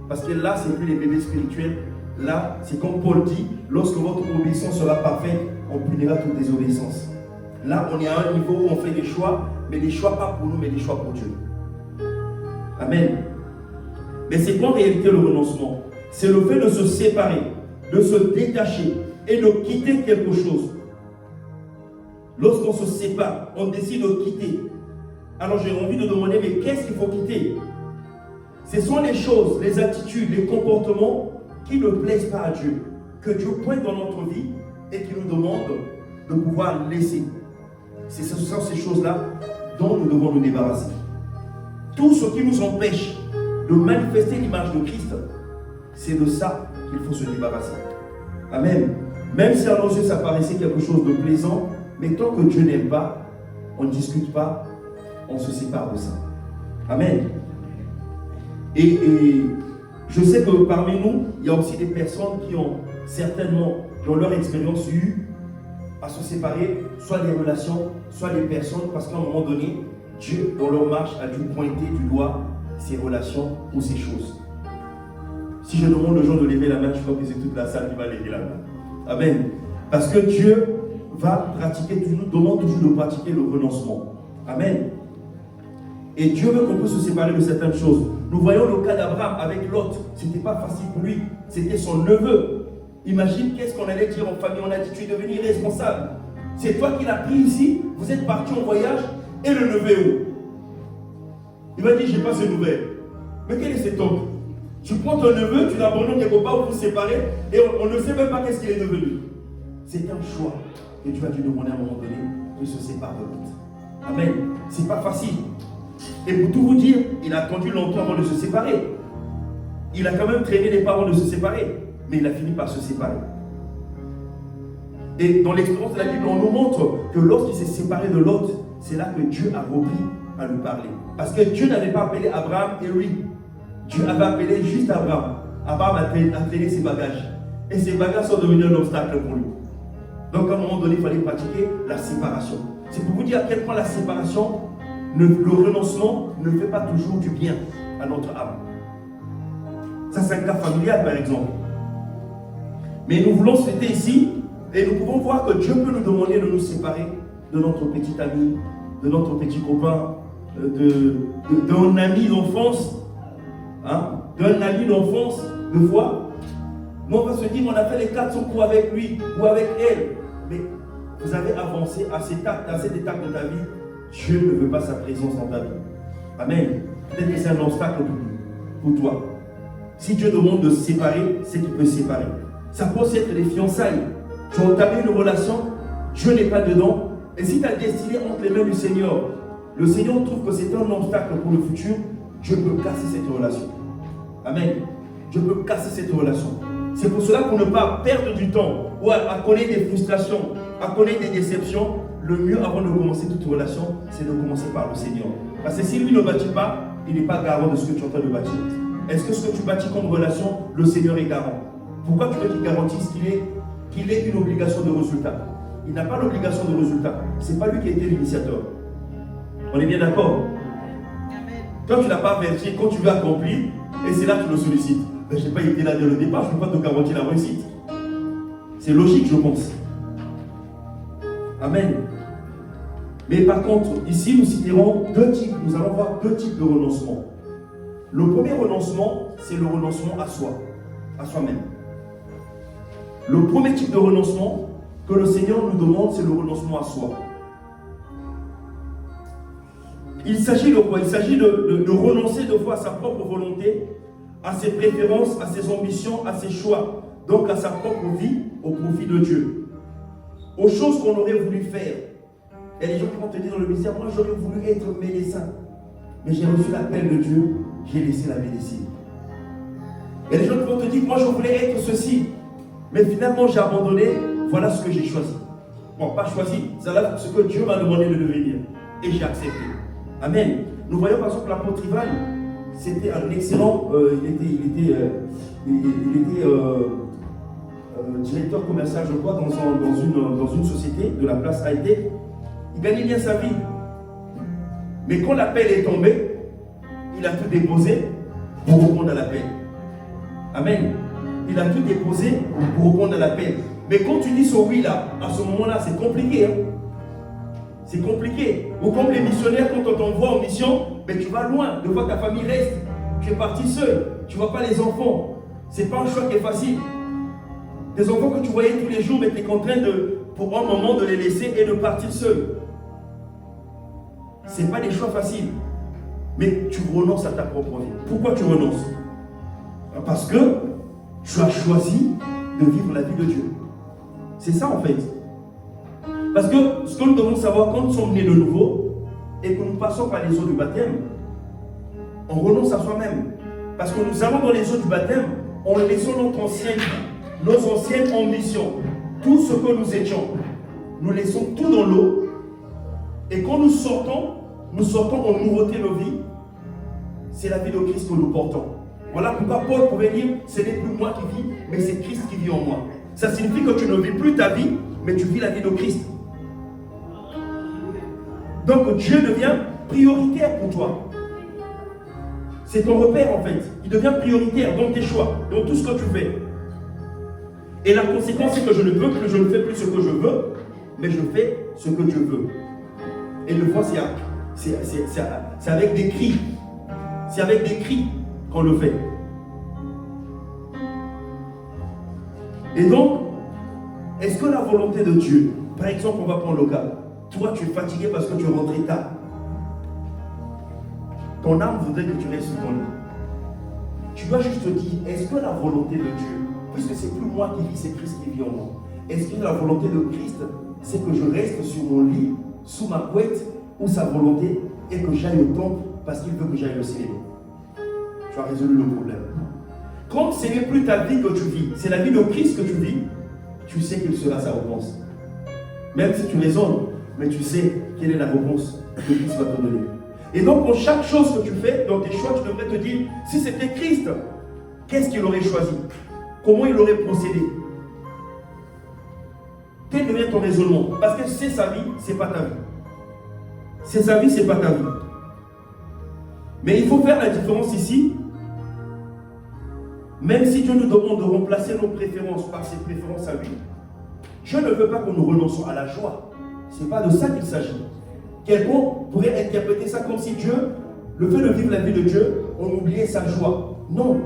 Parce que là, ce n'est plus les bébés spirituels. Là, c'est comme Paul dit, lorsque votre obéissance sera parfaite, on punira toute désobéissance. Là, on est à un niveau où on fait des choix, mais des choix pas pour nous, mais des choix pour Dieu. Amen. Mais c'est quoi en réalité le renoncement? C'est le fait de se séparer, de se détacher et de quitter quelque chose. Lorsqu'on se sépare, on décide de quitter. Alors j'ai envie de demander, mais qu'est-ce qu'il faut quitter? Ce sont les choses, les attitudes, les comportements qui ne plaisent pas à Dieu, que Dieu pointe dans notre vie et qui nous demande de pouvoir laisser. Ce sont ces choses-là dont nous devons nous débarrasser. Tout ce qui nous empêche de manifester l'image de Christ, c'est de ça qu'il faut se débarrasser. Amen. Même si à nos yeux ça paraissait quelque chose de plaisant, mais tant que Dieu n'aime pas, on ne discute pas, on se sépare de ça. Amen. Et je sais que parmi nous, il y a aussi des personnes qui ont certainement, dans leur expérience, eu à se séparer, soit des relations, soit des personnes, parce qu'à un moment donné, Dieu, dans leur marche, a dû pointer du doigt ces relations ou ces choses. Si je demande aux gens de lever la main, je crois que c'est toute la salle qui va lever la main. Amen. Parce que Dieu va pratiquer, demande toujours de pratiquer le renoncement. Amen. Et Dieu veut qu'on puisse se séparer de certaines choses. Nous voyons le cas d'Abraham avec Lot. Ce n'était pas facile pour lui. C'était son neveu. Imagine qu'est-ce qu'on allait dire en famille. On a dit, tu es devenu responsable. C'est toi qui l'as pris ici, vous êtes parti en voyage, et le neveu est où? Il m'a dit, j'ai pas ces nouvelles. Mais quel est cet homme? Tu prends ton neveu, tu l'abandonnes quelque part où vous vous séparez, et on ne sait même pas qu'est-ce qu'il est devenu. C'est un choix que Dieu a dû demander à un moment donné de se séparer de l'autre. Amen. C'est pas facile. Et pour tout vous dire, il a attendu longtemps avant de se séparer. Il a quand même traîné les parents de se séparer, mais il a fini par se séparer. Et dans l'expérience de la Bible, on nous montre que lorsqu'il s'est séparé de l'autre, c'est là que Dieu a repris à lui parler. Parce que Dieu n'avait pas appelé Abraham et lui. Dieu avait appelé juste Abraham. Abraham a traîné ses bagages. Et ses bagages sont devenus un obstacle pour lui. Donc à un moment donné, il fallait pratiquer la séparation. C'est pour vous dire à quel point la séparation, le renoncement ne fait pas toujours du bien à notre âme. Ça, c'est un cas familial, par exemple. Mais nous voulons se fêter ici, et nous pouvons voir que Dieu peut nous demander de nous séparer de notre petit ami, de notre petit copain, d'un ami d'enfance, hein, d'un ami d'enfance, de foi. Nous, on va se dire, on a fait les 400 coups avec lui ou avec elle. Mais vous avez avancé à cette étape de ta vie. Dieu ne veut pas sa présence dans ta vie. Amen. Peut-être que c'est un obstacle pour toi. Si Dieu demande de se séparer, c'est qu'il peut se séparer. Ça peut aussi être les fiançailles. Tu as entamé une relation, Dieu n'est pas dedans. Et si tu as destiné entre les mains du Seigneur, le Seigneur trouve que c'est un obstacle pour le futur, Dieu peut casser cette relation. Amen. Dieu peut casser cette relation. C'est pour cela, pour ne pas perdre du temps ou à connaître des frustrations, à connaître des déceptions, le mieux avant de commencer toute relation, c'est de commencer par le Seigneur. Parce que si lui ne bâtit pas, il n'est pas garant de ce que tu es en train de bâtir. Est-ce que ce que tu bâtis comme relation, le Seigneur est garant? Pourquoi tu veux qu'il garantisse qu'il ait une obligation de résultat? Il n'a pas l'obligation de résultat. Ce n'est pas lui qui a été l'initiateur. On est bien d'accord? Toi, tu n'as pas averti quand tu veux accomplir, et c'est là que tu le sollicites. Mais je n'ai pas été là dès le départ, je ne peux pas te garantir la réussite. C'est logique, je pense. Amen. Mais par contre, ici, nous citerons deux types. Nous allons voir deux types de renoncement. Le premier renoncement, c'est le renoncement à soi, à soi-même. Le premier type de renoncement que le Seigneur nous demande, c'est le renoncement à soi. Il s'agit de quoi? Il s'agit de renoncer de fois à sa propre volonté, à ses préférences, à ses ambitions, à ses choix, donc à sa propre vie au profit de Dieu. Aux choses qu'on aurait voulu faire. Il y a des gens qui vont te dire dans le ministère, moi j'aurais voulu être médecin, mais j'ai reçu l'appel de Dieu, j'ai laissé la médecine. Il y a des gens qui vont te dire, moi je voulais être ceci, mais finalement j'ai abandonné, voilà ce que j'ai choisi. Bon, pas choisi, c'est là ce que Dieu m'a demandé de devenir, et j'ai accepté. Amen. Nous voyons par exemple l'apôtre Ivan, c'était un excellent, il était directeur commercial, je crois, dans une société de la place Haïté. Il gagnait bien sa vie. Mais quand l'appel est tombé, il a tout déposé pour répondre à l'appel. Amen. Il a tout déposé pour répondre à l'appel. Mais quand tu dis ce oui là, à ce moment-là, c'est compliqué. Hein? C'est compliqué. Ou comme les missionnaires, quand on t'envoie en mission, mais tu vas loin. De fois ta famille reste. Tu es parti seul. Tu ne vois pas les enfants. Ce n'est pas un choix qui est facile. Des enfants que tu voyais tous les jours, mais tu es contraint pour un moment de les laisser et de partir seul. Ce n'est pas des choix faciles. Mais tu renonces à ta propre vie. Pourquoi tu renonces? Parce que tu as choisi de vivre la vie de Dieu. C'est ça en fait. Parce que ce que nous devons savoir, quand nous sommes nés de nouveau et que nous passons par les eaux du baptême, on renonce à soi-même. Parce que nous allons dans les eaux du baptême en laissant notre ancienne vie, nos anciennes ambitions, tout ce que nous étions. Nous laissons tout dans l'eau. Et quand nous sortons en nouveauté de vie. C'est la vie de Christ que nous portons. Voilà pourquoi Paul pouvait dire, ce n'est plus moi qui vis, mais c'est Christ qui vit en moi. Ça signifie que tu ne vis plus ta vie, mais tu vis la vie de Christ. Donc Dieu devient prioritaire pour toi. C'est ton repère en fait. Il devient prioritaire dans tes choix, dans tout ce que tu fais. Et la conséquence, c'est que je ne fais plus ce que je veux, mais je fais ce que Dieu veut. Et une fois, c'est avec des cris. C'est avec des cris qu'on le fait. Et donc, est-ce que la volonté de Dieu, par exemple, on va prendre le cas, toi tu es fatigué parce que tu es rentré tard. Ton âme voudrait que tu restes sur ton lit. Tu dois juste te dire, est-ce que la volonté de Dieu, puisque c'est plus moi qui vis, c'est Christ qui vit en moi, est-ce que la volonté de Christ, c'est que je reste sur mon lit, sous ma couette, ou sa volonté est que j'aille au temple parce qu'il veut que j'aille le célébrer? Tu as résolu le problème. Comme ce n'est plus ta vie que tu vis, c'est la vie de Christ que tu vis, tu sais quelle sera sa réponse. Même si tu raisonnes, mais tu sais quelle est la réponse que Christ va te donner. Et donc, pour chaque chose que tu fais, dans tes choix, tu devrais te dire, si c'était Christ, qu'est-ce qu'il aurait choisi? Comment il aurait procédé? Quel devient ton raisonnement? Parce que c'est sa vie, ce n'est pas ta vie. C'est sa vie, ce n'est pas ta vie. Mais il faut faire la différence ici. Même si Dieu nous demande de remplacer nos préférences par ses préférences à lui, Dieu ne veut pas que nous renoncions à la joie. Ce n'est pas de ça qu'il s'agit. Quelqu'un pourrait interpréter ça comme si Dieu, le fait de vivre la vie de Dieu, on oubliait sa joie. Non.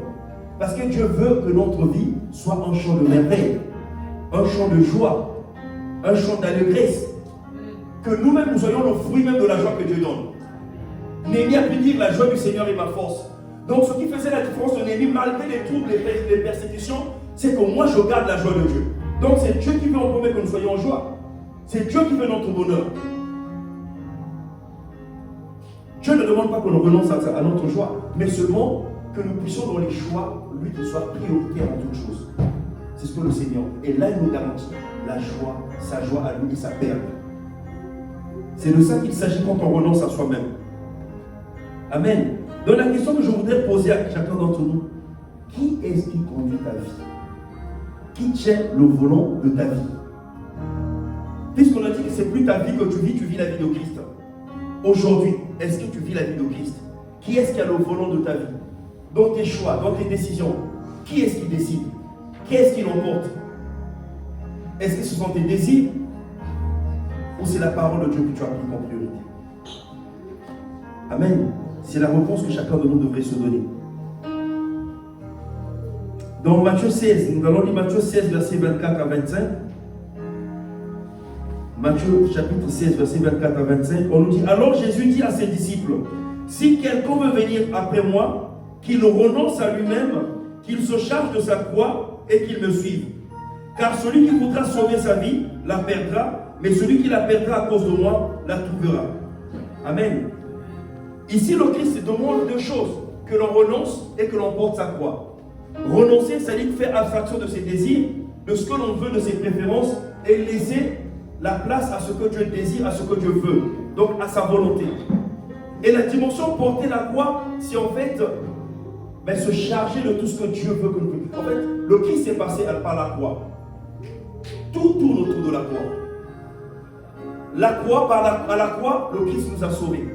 Parce que Dieu veut que notre vie soit un chant de merveille, un chant de joie, un chant d'allégresse. Que nous-mêmes, nous soyons le fruit même de la joie que Dieu donne. Néhémie a pu dire, la joie du Seigneur est ma force. Donc ce qui faisait la différence de Néhémie, malgré les troubles, les persécutions, c'est que moi je garde la joie de Dieu. Donc c'est Dieu qui veut en premier que nous soyons en joie. C'est Dieu qui veut notre bonheur. Dieu ne demande pas qu'on renonce à notre joie, mais seulement que nous puissions dans les choix, lui qui soit prioritaire en toutes choses. C'est ce que le Seigneur. Et là il nous garantit la joie, sa joie à lui et sa paix. C'est de ça qu'il s'agit quand on renonce à soi-même. Amen. Donc la question que je voudrais poser à chacun d'entre nous, qui est-ce qui conduit ta vie? Qui tient le volant de ta vie? Puisqu'on a dit que c'est plus ta vie que tu vis la vie de Christ. Aujourd'hui, est-ce que tu vis la vie de Christ? Qui est-ce qui a le volant de ta vie? Dans tes choix, dans tes décisions, qui est-ce qui décide? Qui est-ce qui l'emporte? Est-ce que ce sont tes désirs? Ou c'est la parole de Dieu que tu appliques en priorité? Amen. C'est la réponse que chacun de nous devrait se donner. Dans Matthieu 16, nous allons lire Matthieu 16, versets 24 à 25. Matthieu chapitre 16, versets 24 à 25. On nous dit, alors Jésus dit à ses disciples, si quelqu'un veut venir après moi, qu'il renonce à lui-même, qu'il se charge de sa croix et qu'il me suive. Car celui qui voudra sauver sa vie, la perdra, mais celui qui la perdra à cause de moi, la trouvera. Amen. Ici, le Christ demande deux choses, que l'on renonce et que l'on porte sa croix. Renoncer, ça dit faire abstraction de ses désirs, de ce que l'on veut, de ses préférences, et laisser la place à ce que Dieu désire, à ce que Dieu veut, donc à sa volonté. Et la dimension porter la croix, c'est en fait se charger de tout ce que Dieu veut que nous fassions. En fait, le Christ est passé par la croix. Tout tourne autour de la croix. La croix, à la croix, le Christ nous a sauvés.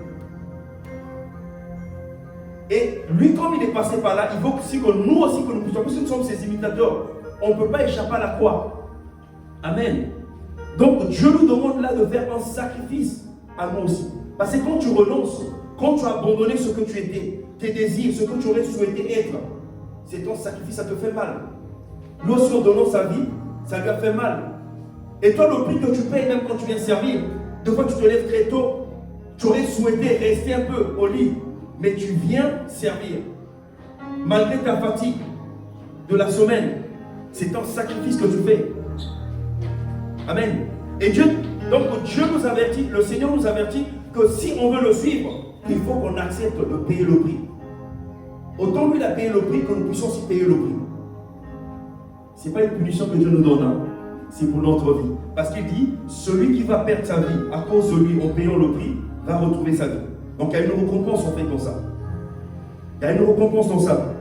Et lui, comme il est passé par là, il veut aussi que nous aussi, que nous puissions, parce que nous sommes ses imitateurs, on ne peut pas échapper à la croix. Amen. Donc Dieu nous demande là de faire un sacrifice à nous aussi. Parce que quand tu renonces, quand tu as abandonné ce que tu étais, tes désirs, ce que tu aurais souhaité être, c'est ton sacrifice, ça te fait mal. Lui aussi, en donnant sa vie, ça lui a fait mal. Et toi, le prix que tu payes, même quand tu viens servir, de fois tu te lèves très tôt, tu aurais souhaité rester un peu au lit, mais tu viens servir. Malgré ta fatigue de la semaine, c'est un sacrifice que tu fais. Amen. Et Dieu nous avertit, le Seigneur nous avertit que si on veut le suivre, il faut qu'on accepte de payer le prix. Autant lui il a payé le prix que nous puissions aussi payer le prix. Ce n'est pas une punition que Dieu nous donne, hein. C'est pour notre vie. Parce qu'il dit, celui qui va perdre sa vie à cause de lui en payant le prix, va retrouver sa vie. Donc il y a une récompense en fait dans ça. Il y a une récompense dans ça.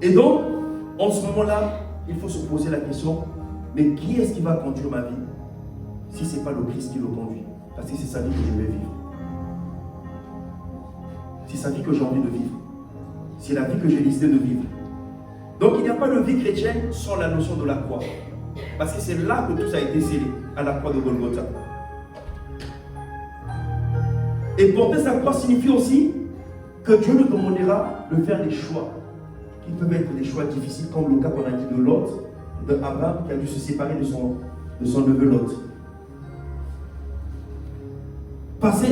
Et donc, en ce moment-là, il faut se poser la question, mais qui est-ce qui va conduire ma vie si ce n'est pas le Christ qui le conduit? Parce que c'est sa vie que je vais vivre. C'est sa vie que j'ai envie de vivre. C'est la vie que j'ai décidé de vivre. Donc il n'y a pas de vie chrétienne sans la notion de la croix. Parce que c'est là que tout ça a été scellé, à la croix de Golgotha. Et porter sa croix signifie aussi que Dieu nous demandera de faire des choix. qui peuvent être des choix difficiles, comme le cas qu'on a dit de Lot, d'Abraham qui a dû se séparer de son neveu Lot.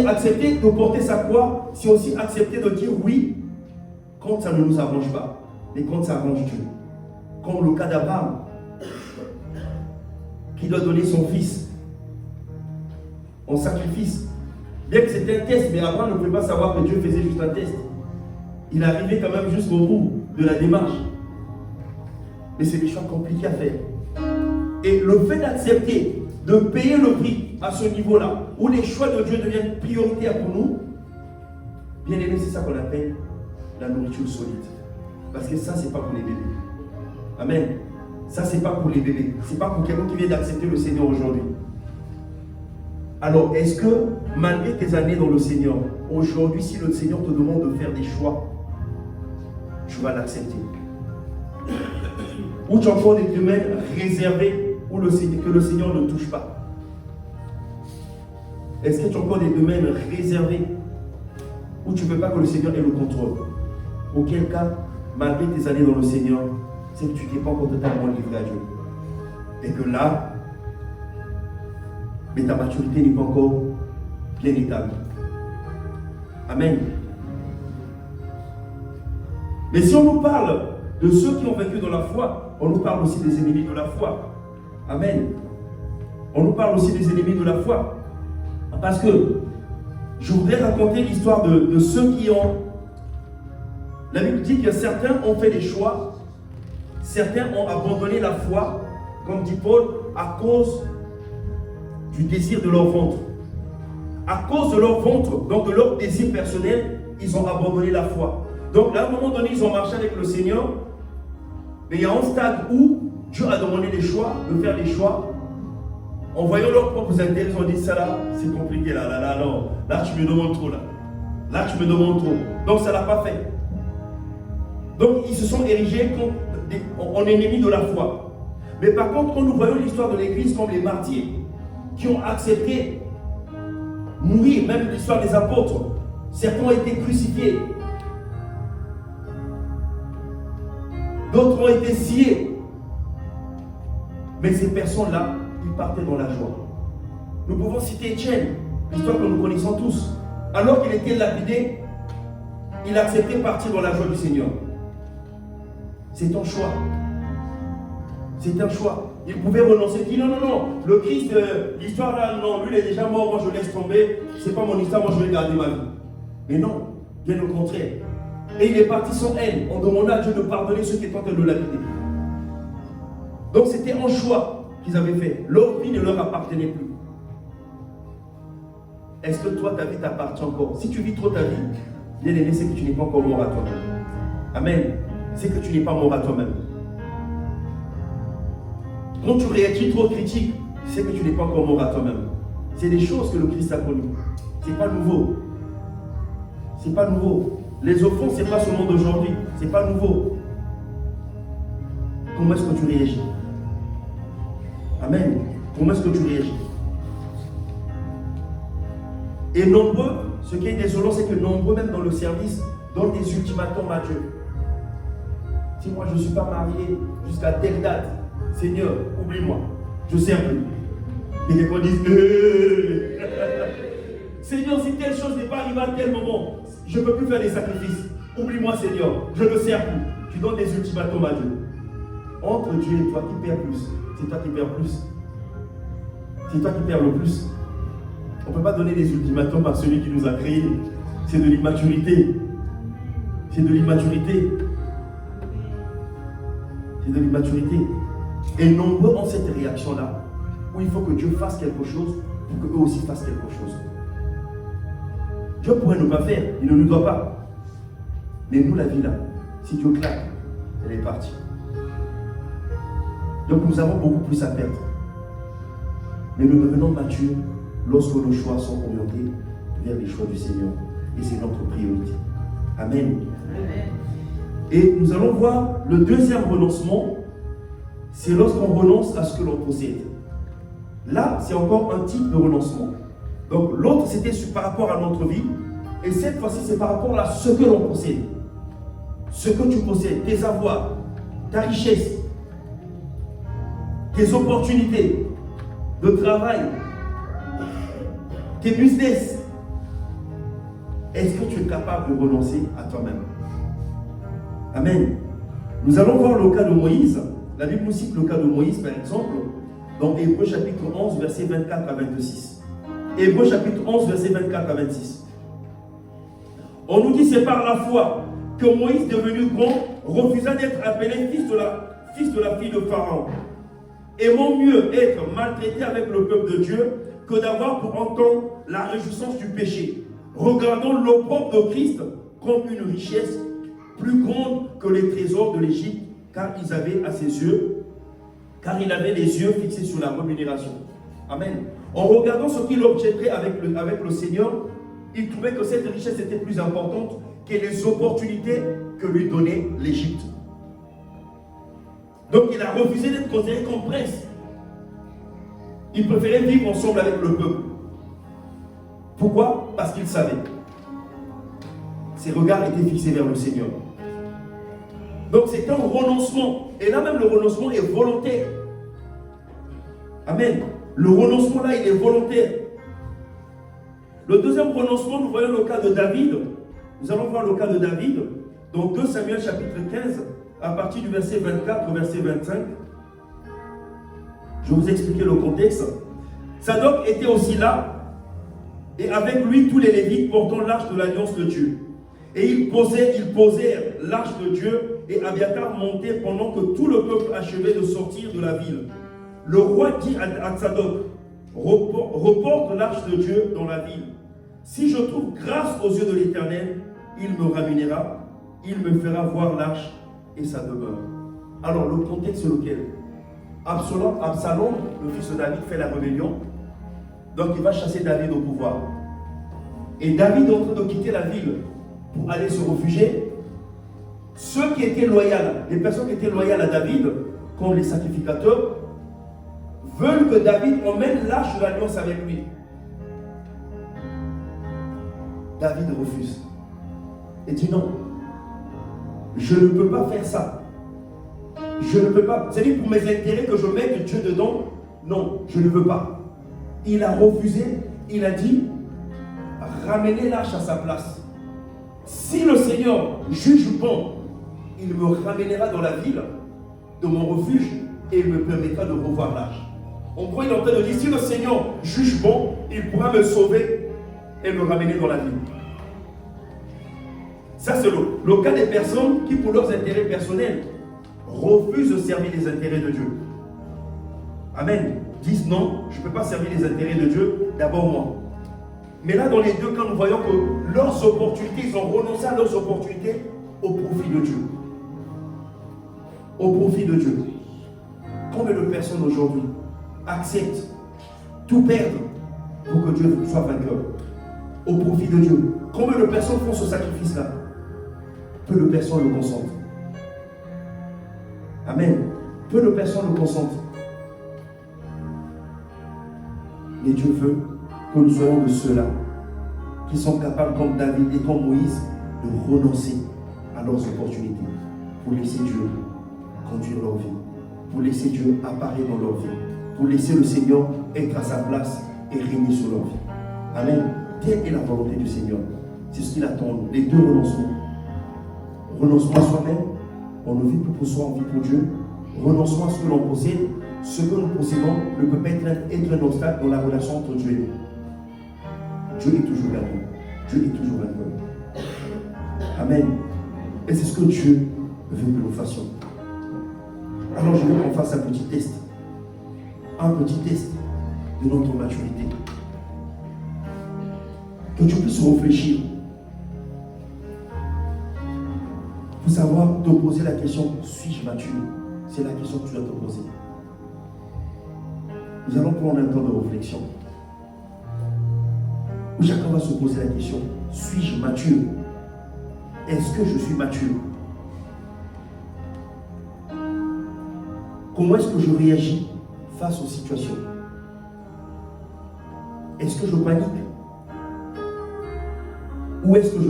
Accepter de porter sa croix, c'est aussi accepter de dire oui quand ça ne nous arrange pas, mais quand ça arrange Dieu. Comme le cas d'Abraham, qui doit donner son fils en sacrifice. Bien que c'était un test, mais Abraham ne pouvait pas savoir que Dieu faisait juste un test. Il arrivait quand même jusqu'au bout de la démarche. Mais c'est des choix compliqués à faire. Et le fait d'accepter de payer le prix à ce niveau-là, où les choix de Dieu deviennent prioritaires pour nous, bien aimé, c'est ça qu'on appelle la nourriture solide. Parce que ça, c'est pas pour les bébés. Amen. Ça, c'est pas pour les bébés. C'est pas pour quelqu'un qui vient d'accepter le Seigneur aujourd'hui. Alors, est-ce que, malgré tes années dans le Seigneur, aujourd'hui, si le Seigneur te demande de faire des choix, tu vas l'accepter? Ou tu as encore des domaines réservés où que le Seigneur ne touche pas? Est-ce que tu as encore des domaines réservés où tu ne veux pas que le Seigneur ait le contrôle? Auquel cas, malgré tes années dans le Seigneur, c'est que tu n'es pas encore totalement livré à Dieu. Et que là, mais ta maturité n'est pas encore bien établie. Amen. Mais si on nous parle de ceux qui ont vaincu dans la foi, on nous parle aussi des ennemis de la foi. Amen. On nous parle aussi des ennemis de la foi. Parce que je voudrais raconter l'histoire de ceux qui ont... La Bible dit que certains ont fait des choix, certains ont abandonné la foi, comme dit Paul, à cause du désir de leur ventre. À cause de leur ventre, donc de leur désir personnel, ils ont abandonné la foi. Donc à un moment donné, ils ont marché avec le Seigneur, mais il y a un stade où Dieu a demandé des choix, de faire des choix. En voyant leurs propres intérêts, ils ont dit ça là, c'est compliqué là, non. Là tu me demandes trop là. Là tu me demandes trop. Donc ça ne l'a pas fait. Donc ils se sont érigés en ennemis de la foi. Mais par contre, quand nous voyons l'histoire de l'Église comme les martyrs, qui ont accepté mourir, même l'histoire des apôtres, certains ont été crucifiés, d'autres ont été sciés. Mais ces personnes-là, ils partaient dans la joie. Nous pouvons citer Étienne, l'histoire que nous connaissons tous. Alors qu'il était lapidé, il acceptait partir dans la joie du Seigneur. C'est un choix. C'est un choix. Il pouvait renoncer, il dit non, le Christ, l'histoire là, non, lui il est déjà mort, moi je laisse tomber, c'est pas mon histoire, moi je vais garder ma vie. Mais non, bien au contraire. Et il est parti sans haine, en demandant à Dieu de pardonner ceux qui étaient en train de le lapider. Donc c'était un choix qu'ils avaient fait. Leur vie ne leur appartenait plus. Est-ce que toi, ta vie t'appartient encore? Si tu vis trop ta vie, bien aimé, c'est que tu n'es pas encore mort à toi-même. Amen. C'est que tu n'es pas mort à toi-même. Quand tu réagis trop critique, c'est que tu n'es pas encore mort à toi-même. C'est des choses que le Christ a connues. C'est pas nouveau. C'est pas nouveau. Les offenses, c'est pas ce monde d'aujourd'hui. C'est pas nouveau. Comment est-ce que tu réagis? Amen. Comment est-ce que tu réagis? Et nombreux, ce qui est désolant, c'est que nombreux, même dans le service, donnent des ultimatums à Dieu. Si moi je ne suis pas marié jusqu'à telle date, Seigneur, oublie-moi, je ne sers plus. Et quelqu'un dit Seigneur, si telle chose n'est pas arrivée à tel moment, je ne peux plus faire des sacrifices. Oublie-moi, Seigneur, je ne sers plus. Tu donnes des ultimatums à Dieu. Entre Dieu et toi, qui perd plus? C'est toi qui perds plus. C'est toi qui perds le plus. On ne peut pas donner des ultimatums à celui qui nous a créés. C'est de l'immaturité. C'est de l'immaturité. C'est de l'immaturité. Et nombreux ont cette réaction-là, où il faut que Dieu fasse quelque chose pour qu'eux aussi fassent quelque chose. Dieu pourrait ne pas faire, il ne nous doit pas. Mais nous, la vie là, si Dieu claque, elle est partie. Donc nous avons beaucoup plus à perdre. Mais nous devenons matures lorsque nos choix sont orientés vers les choix du Seigneur. Et c'est notre priorité. Amen. Amen. Et nous allons voir le deuxième renoncement, c'est lorsqu'on renonce à ce que l'on possède. Là, c'est encore un type de renoncement. Donc l'autre, c'était par rapport à notre vie. Et cette fois-ci, c'est par rapport à ce que l'on possède. ce que tu possèdes, tes avoirs, ta richesse, tes opportunités de travail, tes business, est-ce que tu es capable de renoncer à toi-même? Amen. Nous allons voir le cas de Moïse. La Bible nous cite le cas de Moïse, par exemple, dans Hébreux chapitre 11, versets 24 à 26. Hébreux chapitre 11, versets 24 à 26. On nous dit, c'est par la foi que Moïse, devenu grand, refusa d'être appelé fils de la fille de Pharaon. Aimant mieux être maltraité avec le peuple de Dieu que d'avoir pour entendre la réjouissance du péché. Regardons l'opprobre de Christ comme une richesse plus grande que les trésors de l'Égypte, car il avait les yeux fixés sur la rémunération. Amen. En regardant ce qu'il obtiendrait avec le Seigneur, il trouvait que cette richesse était plus importante que les opportunités que lui donnait l'Égypte. Donc il a refusé d'être considéré comme prince. Il préférait vivre ensemble avec le peuple. Pourquoi? Parce qu'il savait. Ses regards étaient fixés vers le Seigneur. Donc c'est un renoncement. Et là même le renoncement est volontaire. Amen. Le renoncement là, il est volontaire. Le deuxième renoncement, nous voyons le cas de David. Nous allons voir le cas de David dans 2 Samuel chapitre 15, à partir du verset 24 au verset 25. Je vais vous expliquer le contexte. Zadok était aussi là, et avec lui tous les Lévites portant l'arche de l'alliance de Dieu. Et ils posèrent l'arche de Dieu, et Abiathar montait pendant que tout le peuple achevait de sortir de la ville. Le roi dit à Zadok, reporte l'arche de Dieu dans la ville. Si je trouve grâce aux yeux de l'Éternel, il me ramènera, il me fera voir l'arche et sa demeure. Alors le contexte est lequel? Absalom, le fils de David, fait la rébellion. Donc il va chasser David au pouvoir. Et David est en train de quitter la ville pour aller se réfugier. Ceux qui étaient loyaux, les personnes qui étaient loyales à David, comme les sacrificateurs, veulent que David emmène l'arche de l'alliance avec lui. David refuse. Et dit non. Je ne peux pas faire ça. Je ne peux pas. C'est-à-dire pour mes intérêts que je mette Dieu dedans. Non, je ne veux pas. Il a refusé. Il a dit, ramenez l'arche à sa place. Si le Seigneur juge bon, il me ramènera dans la ville de mon refuge et il me permettra de revoir l'arche. En gros, il est en train de dire, si le Seigneur juge bon, il pourra me sauver et me ramener dans la ville. Ça, c'est le cas des personnes qui, pour leurs intérêts personnels, refusent de servir les intérêts de Dieu. Amen. Disent non, je ne peux pas servir les intérêts de Dieu, d'abord moi. Mais là, dans les deux cas, nous voyons que leurs opportunités, ils ont renoncé à leurs opportunités au profit de Dieu. Au profit de Dieu. Combien de personnes aujourd'hui acceptent tout perdre pour que Dieu soit vainqueur au profit de Dieu? Combien de personnes font ce sacrifice-là? Peu de personnes le consentent. Amen. Peu de personnes le consentent. Mais Dieu veut que nous soyons de ceux-là qui sont capables, comme David et comme Moïse, de renoncer à leurs opportunités pour laisser Dieu conduire leur vie, pour laisser Dieu apparaître dans leur vie, pour laisser le Seigneur être à sa place et régner sur leur vie. Amen. Telle est la volonté du Seigneur. C'est ce qu'il attend. Les deux renoncements. Renoncement à soi-même, on ne vit plus pour soi, on vit pour Dieu. Renoncement à ce que l'on possède. Ce que nous possédons ne peut pas être un obstacle dans la relation entre Dieu et nous. Dieu est toujours vainqueur. Dieu est toujours vainqueur. Amen. Et c'est ce que Dieu veut que nous fassions. Alors je veux qu'on fasse un petit test. Un petit test de notre maturité. Que tu puisses réfléchir. Pour savoir te poser la question, suis-je mature? C'est la question que tu dois te poser. Nous allons prendre un temps de réflexion. Où chacun va se poser la question, suis-je mature? Est-ce que je suis mature? Comment est-ce que je réagis face aux situations? Est-ce que je panique? Ou est-ce que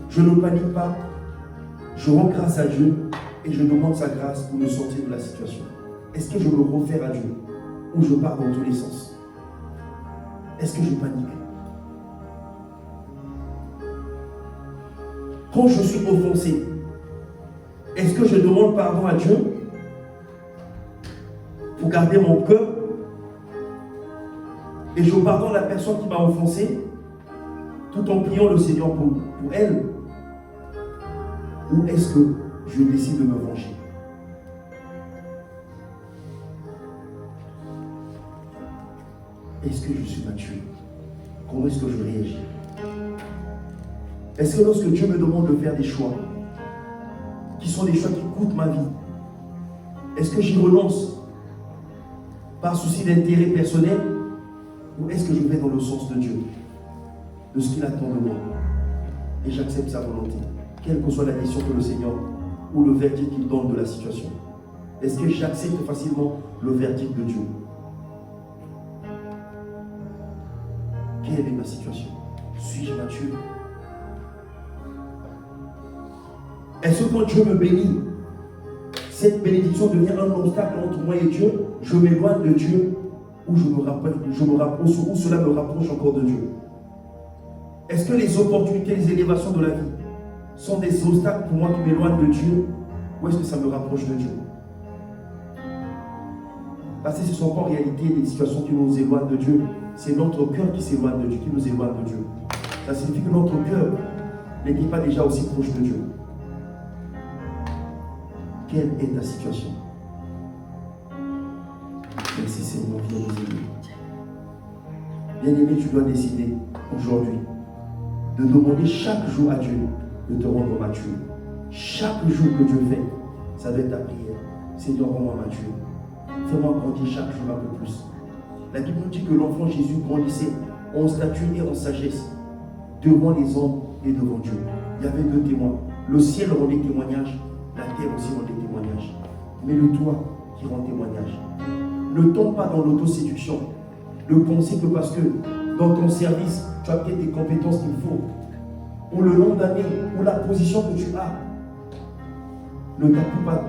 je ne panique pas? Je rends grâce à Dieu et je demande sa grâce pour me sortir de la situation. Est-ce que je me refère à Dieu ou je pars dans tous les sens? Est-ce que je panique? Quand je suis offensé, est-ce que je demande pardon à Dieu pour garder mon cœur et je pardonne la personne qui m'a offensé tout en priant le Seigneur pour elle? Ou est-ce que je décide de me venger? Est-ce que je suis mature? Comment est-ce que je réagis? Est-ce que lorsque Dieu me demande de faire des choix, qui sont des choix qui coûtent ma vie, est-ce que j'y renonce par souci d'intérêt personnel ou est-ce que je vais dans le sens de Dieu, de ce qu'il attend de moi et j'accepte sa volonté, quelle que soit la décision que le Seigneur ou le verdict qu'il donne de la situation? Est-ce que j'accepte facilement le verdict de Dieu? Quelle est ma situation? Suis-je mature? Est-ce que quand Dieu me bénit, cette bénédiction devient un obstacle entre moi et Dieu? Je m'éloigne de Dieu ou je me rapproche, ou cela me rapproche encore de Dieu? Est-ce que les opportunités, les élévations de la vie sont des obstacles pour moi qui m'éloignent de Dieu ou est-ce que ça me rapproche de Dieu? Parce que ce sont en réalité des situations qui nous éloignent de Dieu. C'est notre cœur qui s'éloigne de Dieu, qui nous éloigne de Dieu. Ça signifie que notre cœur n'est pas déjà aussi proche de Dieu. Quelle est ta situation? Merci Seigneur, viens nous aider. Bien-aimé, tu dois décider aujourd'hui de demander chaque jour à Dieu de te rendre mature. Chaque jour que Dieu fait, ça doit être ta prière. Seigneur, rends-moi mature. Fais-moi grandir chaque jour un peu plus. La Bible nous dit que l'enfant Jésus grandissait en stature et en sagesse devant les hommes et devant Dieu. Il y avait deux témoins. Le ciel rendait témoignage, la terre aussi rendait témoignage. Mais le toi qui rend témoignage. Ne tombe pas dans l'autoséduction. De penser que parce que dans ton service, tu as peut-être des compétences qu'il faut, ou le nombre d'années, ou la position que tu as, ne t'appuie pas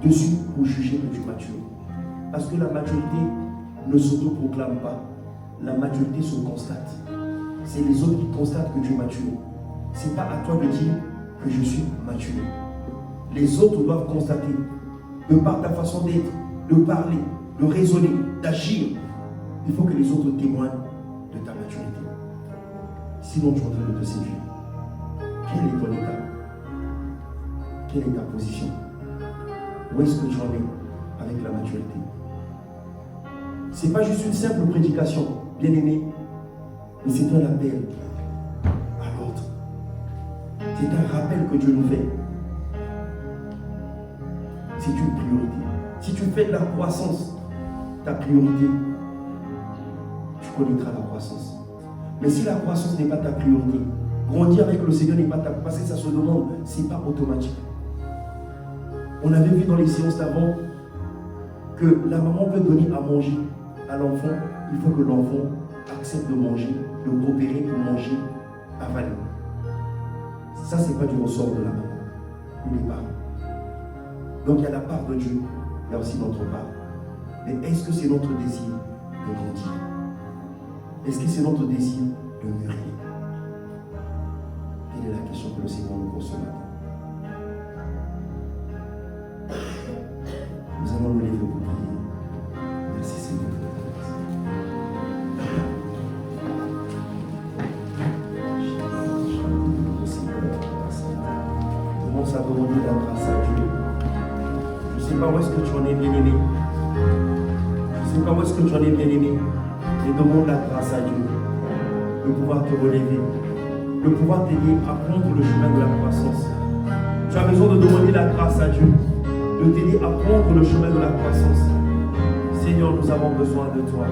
dessus pour juger que tu matures. Parce que la maturité ne s'auto-proclame pas. La maturité se constate. C'est les autres qui constatent que tu es mature. Ce n'est pas à toi de dire que je suis mature. Les autres doivent constater, de par ta façon d'être, de parler, de raisonner, d'agir. Il faut que les autres témoignent de ta maturité. Sinon, tu es en train de te séduire. Quel est ton état? Quelle est ta position? Où est-ce que tu en es avec la maturité? Ce n'est pas juste une simple prédication, bien aimé, mais c'est un appel à l'autre. C'est un rappel que Dieu nous fait. C'est une priorité. Si tu fais de la croissance, ta priorité, tu connaîtras la croissance. Mais si la croissance n'est pas ta priorité, grandir avec le Seigneur n'est pas ta priorité, parce que ça se demande, ce n'est pas automatique. On avait vu dans les séances d'avant que la maman peut donner à manger à l'enfant, il faut que l'enfant accepte de manger, de coopérer pour manger, avaler. Ça, ce n'est pas du ressort de la maman ou des parents. Donc il y a la part de Dieu, il y a aussi notre part. Mais est-ce que c'est notre désir de grandir? Est-ce que c'est notre désir de mûrir? Quelle est la question que le Seigneur nous pose ce matin? Nous allons nous lever pour prier. Merci Seigneur. Commence à demander la grâce à Dieu. Je ne sais pas où est-ce que tu en es, bien-aimé. Je ne sais pas où est-ce que tu en es, bien-aimé. Mais demande la grâce à Dieu de pouvoir te relever, de pouvoir t'aider à prendre le chemin de la croissance. Tu as besoin de demander la grâce à Dieu, de t'aider à prendre le chemin de la croissance. Seigneur, nous avons besoin de toi.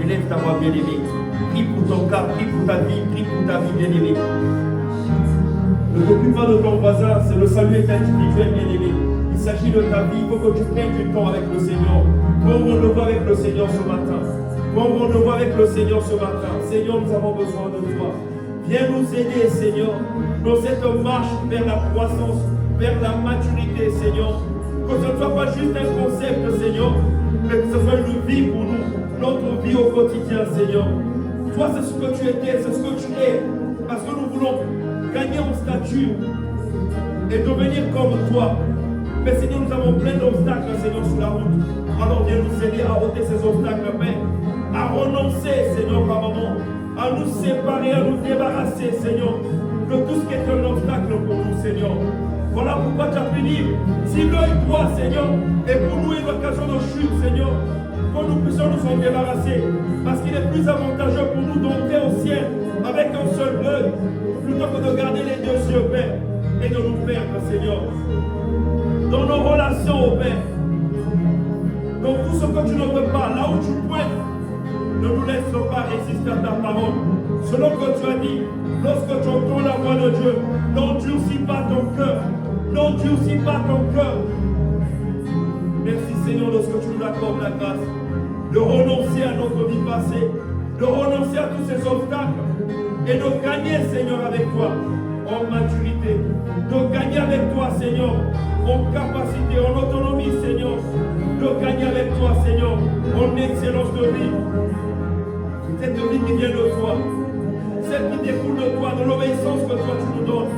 Élève ta voix, bien-aimé. Prie pour ton cas, prie pour ta vie, bien-aimé. Ne t'occupe pas de ton voisin, c'est le salut est individuel, bien-aimé. Il s'agit de ta vie, il faut que tu prennes du temps avec le Seigneur. Comme on le voit avec le Seigneur ce matin. Comme on le voit avec le Seigneur ce matin. Seigneur, nous avons besoin de toi. Viens nous aider, Seigneur, dans cette marche vers la croissance. vers la maturité, Seigneur. Que ce ne soit pas juste un concept, Seigneur, mais que ce soit une vie pour nous, notre vie au quotidien, Seigneur. Toi, c'est ce que tu étais, c'est ce que tu es, parce que nous voulons gagner en stature et devenir comme toi. Mais Seigneur, nous avons plein d'obstacles, Seigneur, sur la route. Alors viens nous aider à ôter ces obstacles, Père, à renoncer, Seigneur, par moment, à nous séparer, à nous débarrasser, Seigneur, de tout ce qui est un obstacle pour nous, Seigneur. Voilà pourquoi tu as pu dire, si l'œil droit, Seigneur, est pour nous une occasion de chute, Seigneur, que nous puissions nous en débarrasser, parce qu'il est plus avantageux pour nous d'entrer au ciel avec un seul œil, plutôt que de garder les deux yeux, Père, et de nous perdre, Seigneur. Dans nos relations, au Père, dans tout ce que tu ne veux pas, là où tu pointes, ne nous laisse pas résister à ta parole. Selon que tu as dit, lorsque tu entends la voix de Dieu, n'endurcis pas ton cœur. N'endurcis pas ton cœur. Merci Seigneur lorsque tu nous accordes la grâce de renoncer à notre vie passée, de renoncer à tous ces obstacles et de gagner Seigneur avec toi en maturité, de gagner avec toi Seigneur en capacité, en autonomie Seigneur, de gagner avec toi Seigneur en excellence de vie. Cette vie qui vient de toi, celle qui découle de toi, de l'obéissance que toi tu nous donnes.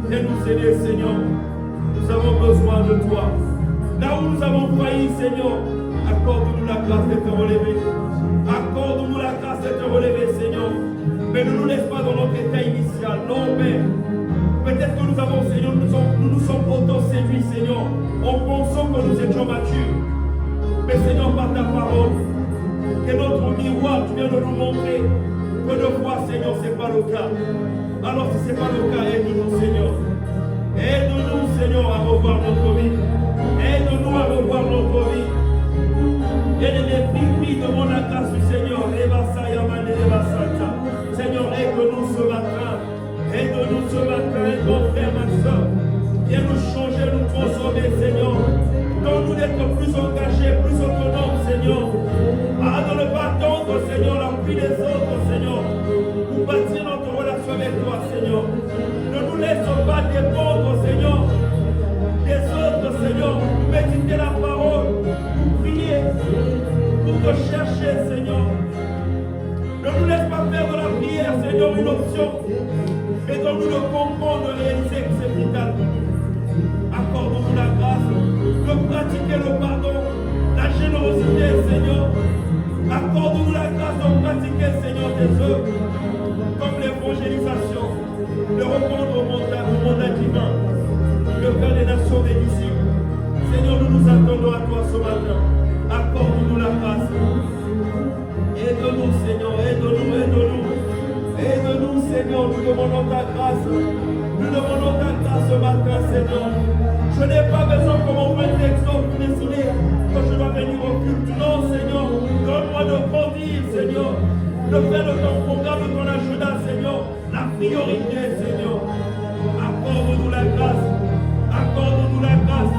Viens nous aider, Seigneur. Nous avons besoin de toi. Là où nous avons failli, Seigneur, accorde-nous la grâce d'être relevés. Accorde-nous la grâce d'être relevés, Seigneur. Mais ne nous laisse pas dans notre état initial. Non, Père. Peut-être que nous avons, Seigneur, nous nous sommes auto-séduits, Seigneur, en pensant que nous étions matures. Mais, Seigneur, par ta parole, que notre miroir, tu viens de nous montrer que de fois, Seigneur, ce n'est pas le cas. Alors, si ce n'est pas le cas, aide-nous, Seigneur. Aide-nous, Seigneur, à revoir notre vie. Aide-nous à revoir notre vie. Aide-les, demande la grâce du Seigneur. Seigneur, aide-nous ce matin. Aide-nous ce matin, mon frère, ma soeur. Viens nous changer, nous transformer, Seigneur. Donne-nous d'être plus engagés, plus autonomes, Seigneur. De ne pas attendre, Seigneur, l'appui des autres, Seigneur, pour bâtir notre relation avec toi, Seigneur. Ne nous laisse pas dépendre, Seigneur, des autres, Seigneur, pour méditer la parole, pour prier, pour te chercher, Seigneur. Ne nous laisse pas faire de la prière, Seigneur, une option, mais donne-nous le comprendre, de réaliser que c'est vital. Accorde-nous la grâce de pratiquer le pardon, la générosité, Seigneur. Accorde-nous la grâce de pratiquer, Seigneur, tes œuvres, comme l'évangélisation, de répondre au mandat divin, de faire des nations des disciples. Seigneur, nous nous attendons à toi ce matin. Accorde-nous la grâce. Aide-nous, Seigneur, aide-nous, aide-nous. Aide-nous, Seigneur, nous demandons ta grâce. Nous demandons ta grâce ce matin, Seigneur. Je n'ai pas besoin comme on fait l'exemple pour décider que je dois venir au culte. Non, Seigneur, donne-moi de grandir, Seigneur, de faire de ton programme, de ton agenda, Seigneur, la priorité, Seigneur. Accorde-nous la grâce, accorde-nous la grâce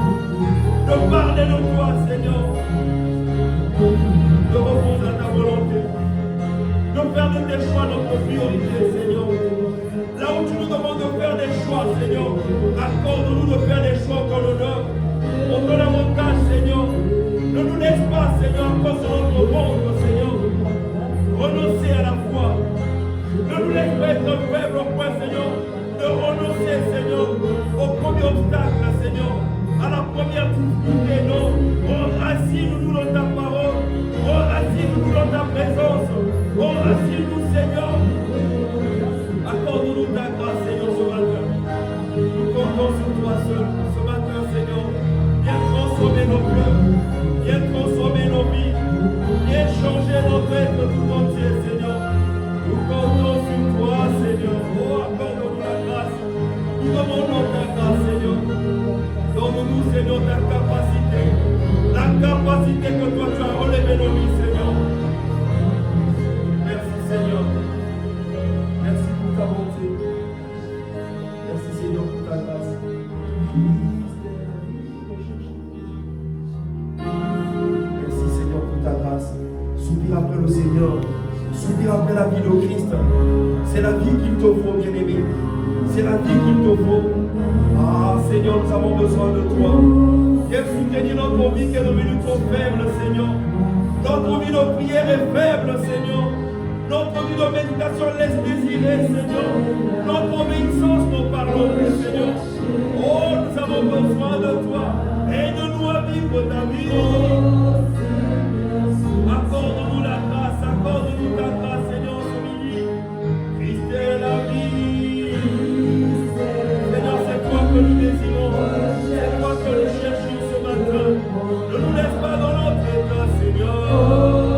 de parler de toi, Seigneur, de répondre à ta volonté, de faire de tes choix notre priorité, Seigneur. Là où tu nous demandes de faire des choix, Seigneur, accorde-nous de faire des choix dans l'honneur, pour ton avantage, Seigneur. Ne nous laisse pas, Seigneur, à cause de notre ventre, Seigneur, renoncer à la foi. Ne nous laisse pas être faible au point, Seigneur, de renoncer, Seigneur, au premier obstacle, Seigneur, à la première difficulté, non. Enracine-nous dans ta parole, enracine-nous dans ta présence, enracine-nous, Seigneur. Accorde-nous ta grâce, Seigneur, ce matin. Nous comptons sur toi seul, ce matin, Seigneur. Viens transformer nos cœurs, viens transformer nos vies, viens changer notre être tout entier, Seigneur. Nous comptons sur toi, Seigneur. Oh, accorde-nous la grâce. Nous demandons ta grâce, Seigneur. Donne-nous, Seigneur, ta capacité. La capacité que toi tu as relevé nos vies, Seigneur. Merci, Seigneur. Merci pour ta bonté. Merci, Seigneur, pour ta grâce. Merci, Seigneur, pour ta grâce. Soupire après le Seigneur. Soupire après la vie de Christ. C'est la vie qu'il te faut, bien-aimé. C'est la vie qu'il te faut. Ah, Seigneur. Seigneur, nous avons besoin de toi. Viens soutenir notre vie qui est devenue trop faible, Seigneur. Notre vie de prière est faible, Seigneur. Notre vie de méditation laisse désirer, Seigneur. Notre obéissance ne parle plus, Seigneur. Oh, nous avons besoin de toi. Aide-nous à vivre ta vie. Accorde-nous la grâce, accorde-nous ta grâce, Seigneur, ce midi. Christ est la vie. Seigneur, c'est toi que nous désirons. C'est toi que nous cherchons ce matin. Ne nous laisse pas dans notre état, Seigneur.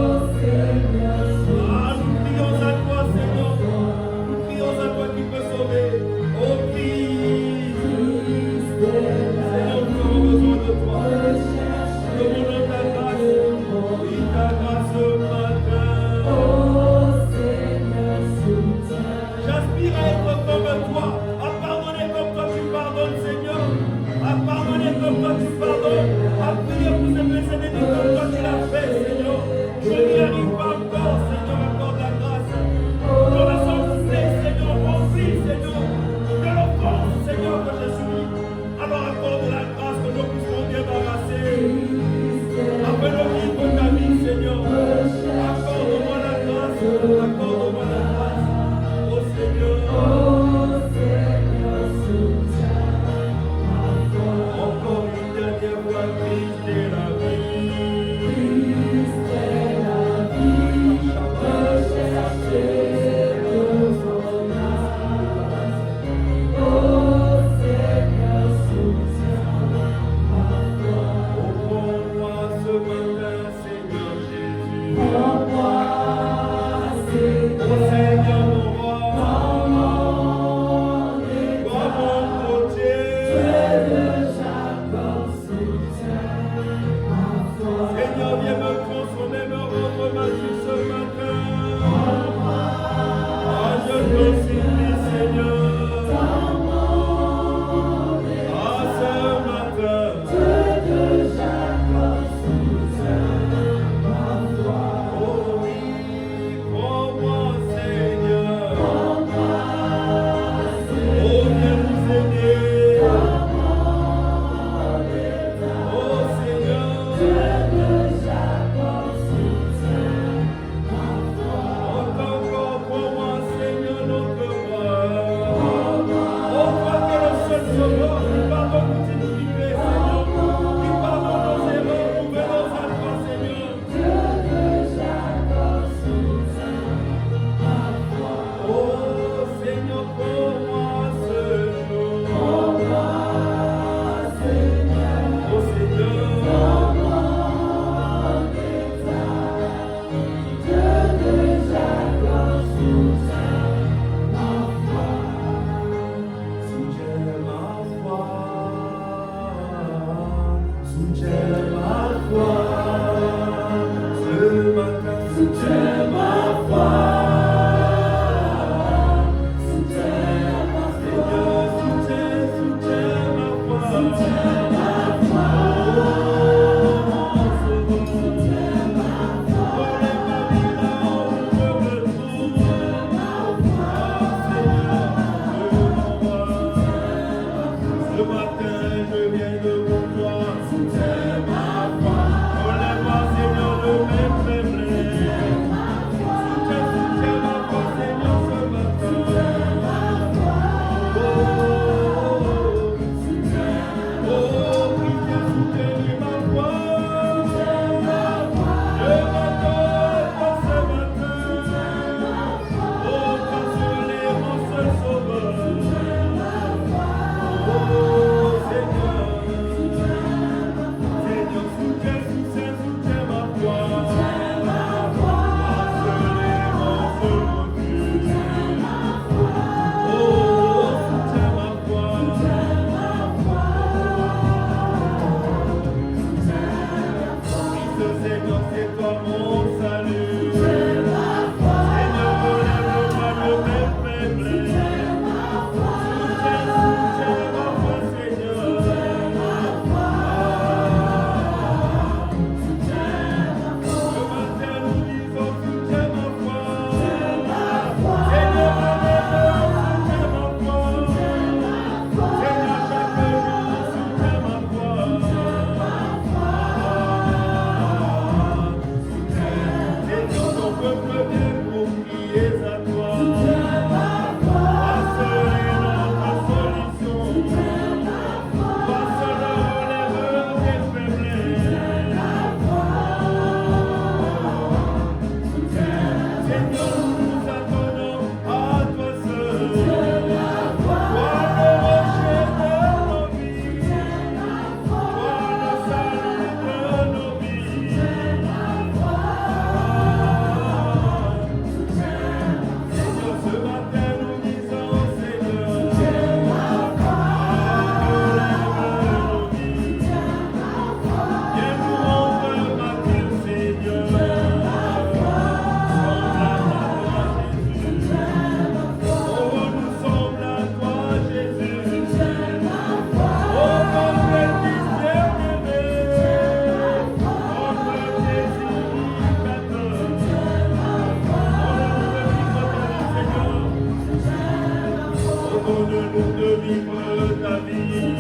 Accorde-nous de vivre ta vie.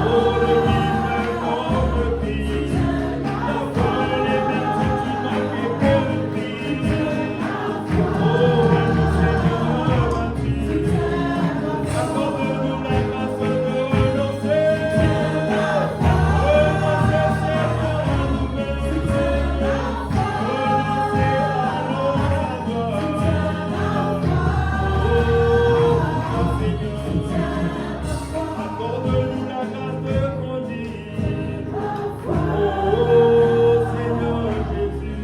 Oh, de vivre comme Christ. D'avoir les mêmes sentiments que Christ. Oh, nous Seigneur, ma vie. Accorde-nous la grâce de renoncer. Renoncer, Seigneur, à nous-mêmes. Renoncer à accorde-nous la grâce de grandir. Oh Seigneur Jésus.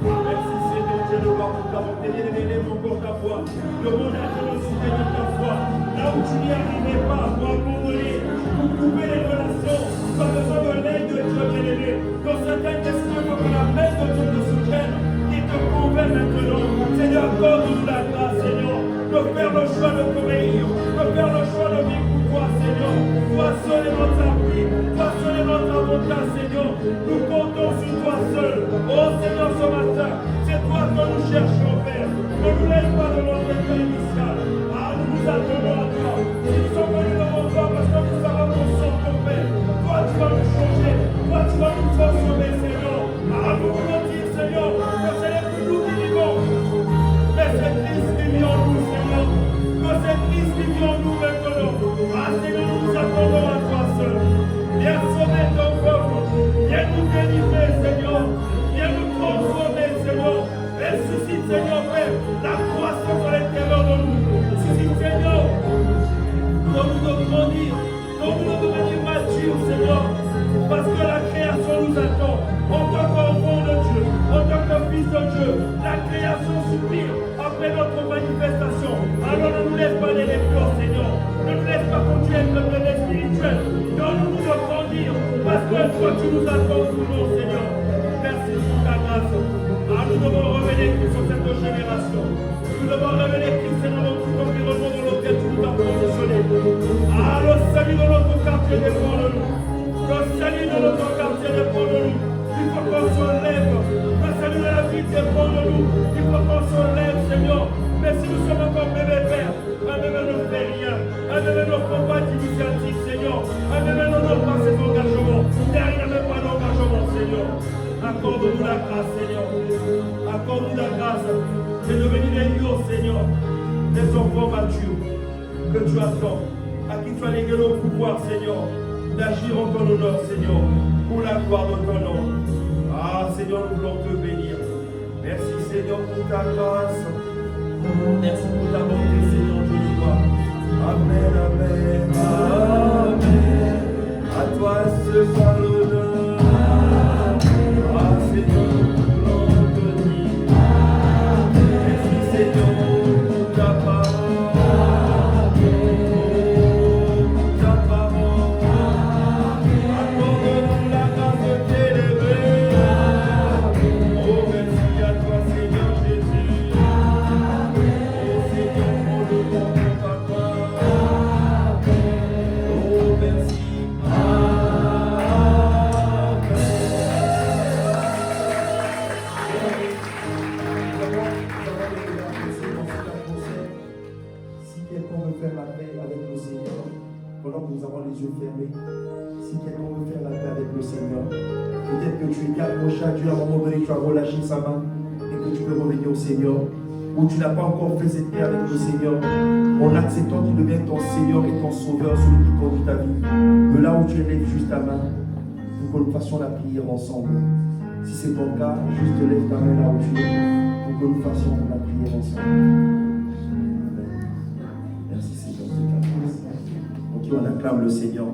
Merci Seigneur Dieu de voir pour ta bonté. Élève encore ta voix. Demande à Dieu de soutenir ta foi. Là où tu n'y arrivais pas, pour abandonner, pour couper les relations, pas besoin de l'aide de Dieu bien-aimé. Dans certaines questions, il faut que la main de Dieu te soutienne, qui te convainc maintenant. Seigneur, accorde-nous la grâce, Seigneur, de faire le choix de t'obéir, de faire le choix de vivre pour toi, Seigneur. Toi seul est notre appui, toi seul est notre avocat, Seigneur. Nous comptons sur toi seul. Oh Seigneur, ce matin, c'est toi que nous cherchons, Père. Ne nous laisse pas de notre état initial. Ah, nous nous attendons à toi. Si nous sommes venus devant toi parce que nous savons qu'on sort ton Père, toi tu vas nous changer, toi tu vas nous transformer, Seigneur. Ah, nous voulons dire, Seigneur, que ce n'est plus nous qui vivons, mais c'est Christ qui vit en nous, Seigneur. Que c'est Christ qui vit en nous maintenant. Ah, Seigneur, nous nous attendons à toi seul. Viens sauver ton peuple. Viens nous délivrer, Seigneur. Viens nous transformer, Seigneur. Et suscite, Seigneur, Père, la croissance à l'intérieur de nous. Suscite, Seigneur, donne-nous de grandir. Donne-nous de devenir matures, Seigneur. Parce que la création nous attend. En tant qu'enfant de Dieu, en tant que fils de Dieu, la création soupire après notre manifestation. Alors ne nous laisse pas les lecteurs, Seigneur. Ne nous laisse pas continuer à être bébé spirituel. Donne-nous de grandir. Parce que toi, tu nous attends toujours, Seigneur. Merci pour ta grâce. Ah, nous devons révéler Christ sur cette génération. Nous devons révéler Christ dans tout environnement dans lequel tu nous as positionné. Ah, le salut de notre quartier dépend de nous. Le salut de notre quartier dépend de nous. Il faut qu'on se lève. Le salut de la vie dépend de nous. Il faut qu'on se lève, Seigneur. Mais si nous sommes encore bébés pères, un bébé ne fait rien. Un bébé ne prend pas d'initiative, Seigneur. Un bébé ne donne pas ses engagements. Derrière, il n'y a même pas d'engagement, Seigneur. Accorde-nous la grâce, Seigneur. Accorde-nous la grâce de devenir des lions, Seigneur. Des enfants matures que tu attends, à qui tu as légué le pouvoir, Seigneur, d'agir en ton honneur, Seigneur, pour la gloire de ton nom. Ah, Seigneur, nous voulons te bénir. Merci, Seigneur, pour ta grâce. Merci pour ta bonté, Seigneur, Jésus. Amen, amen, amen. À toi ce soit l'honneur. Ah, Seigneur, nous voulons te dire. Merci, Seigneur, pour ta parole. Pour ta parole. Accorde-nous la grâce de t'élever. Oh, merci à toi, Seigneur Jésus. Oh, Seigneur, pour le bon de ta part. Oh, merci. Pendant que nous avons les yeux fermés, si quelqu'un veut faire la paix avec le Seigneur, peut-être que tu es bien accroché à Dieu, à un moment donné tu as relâché sa main et que tu peux revenir au Seigneur, ou tu n'as pas encore fait cette paix avec le Seigneur, en acceptant qu'il devienne ton Seigneur et ton Sauveur, celui qui conduit ta vie. De là où tu élèves juste ta main, pour que nous fassions la prière ensemble. Si c'est ton cas, juste lève ta main là où tu es, pour que nous fassions la prière ensemble. Merci Seigneur. On acclame le Seigneur.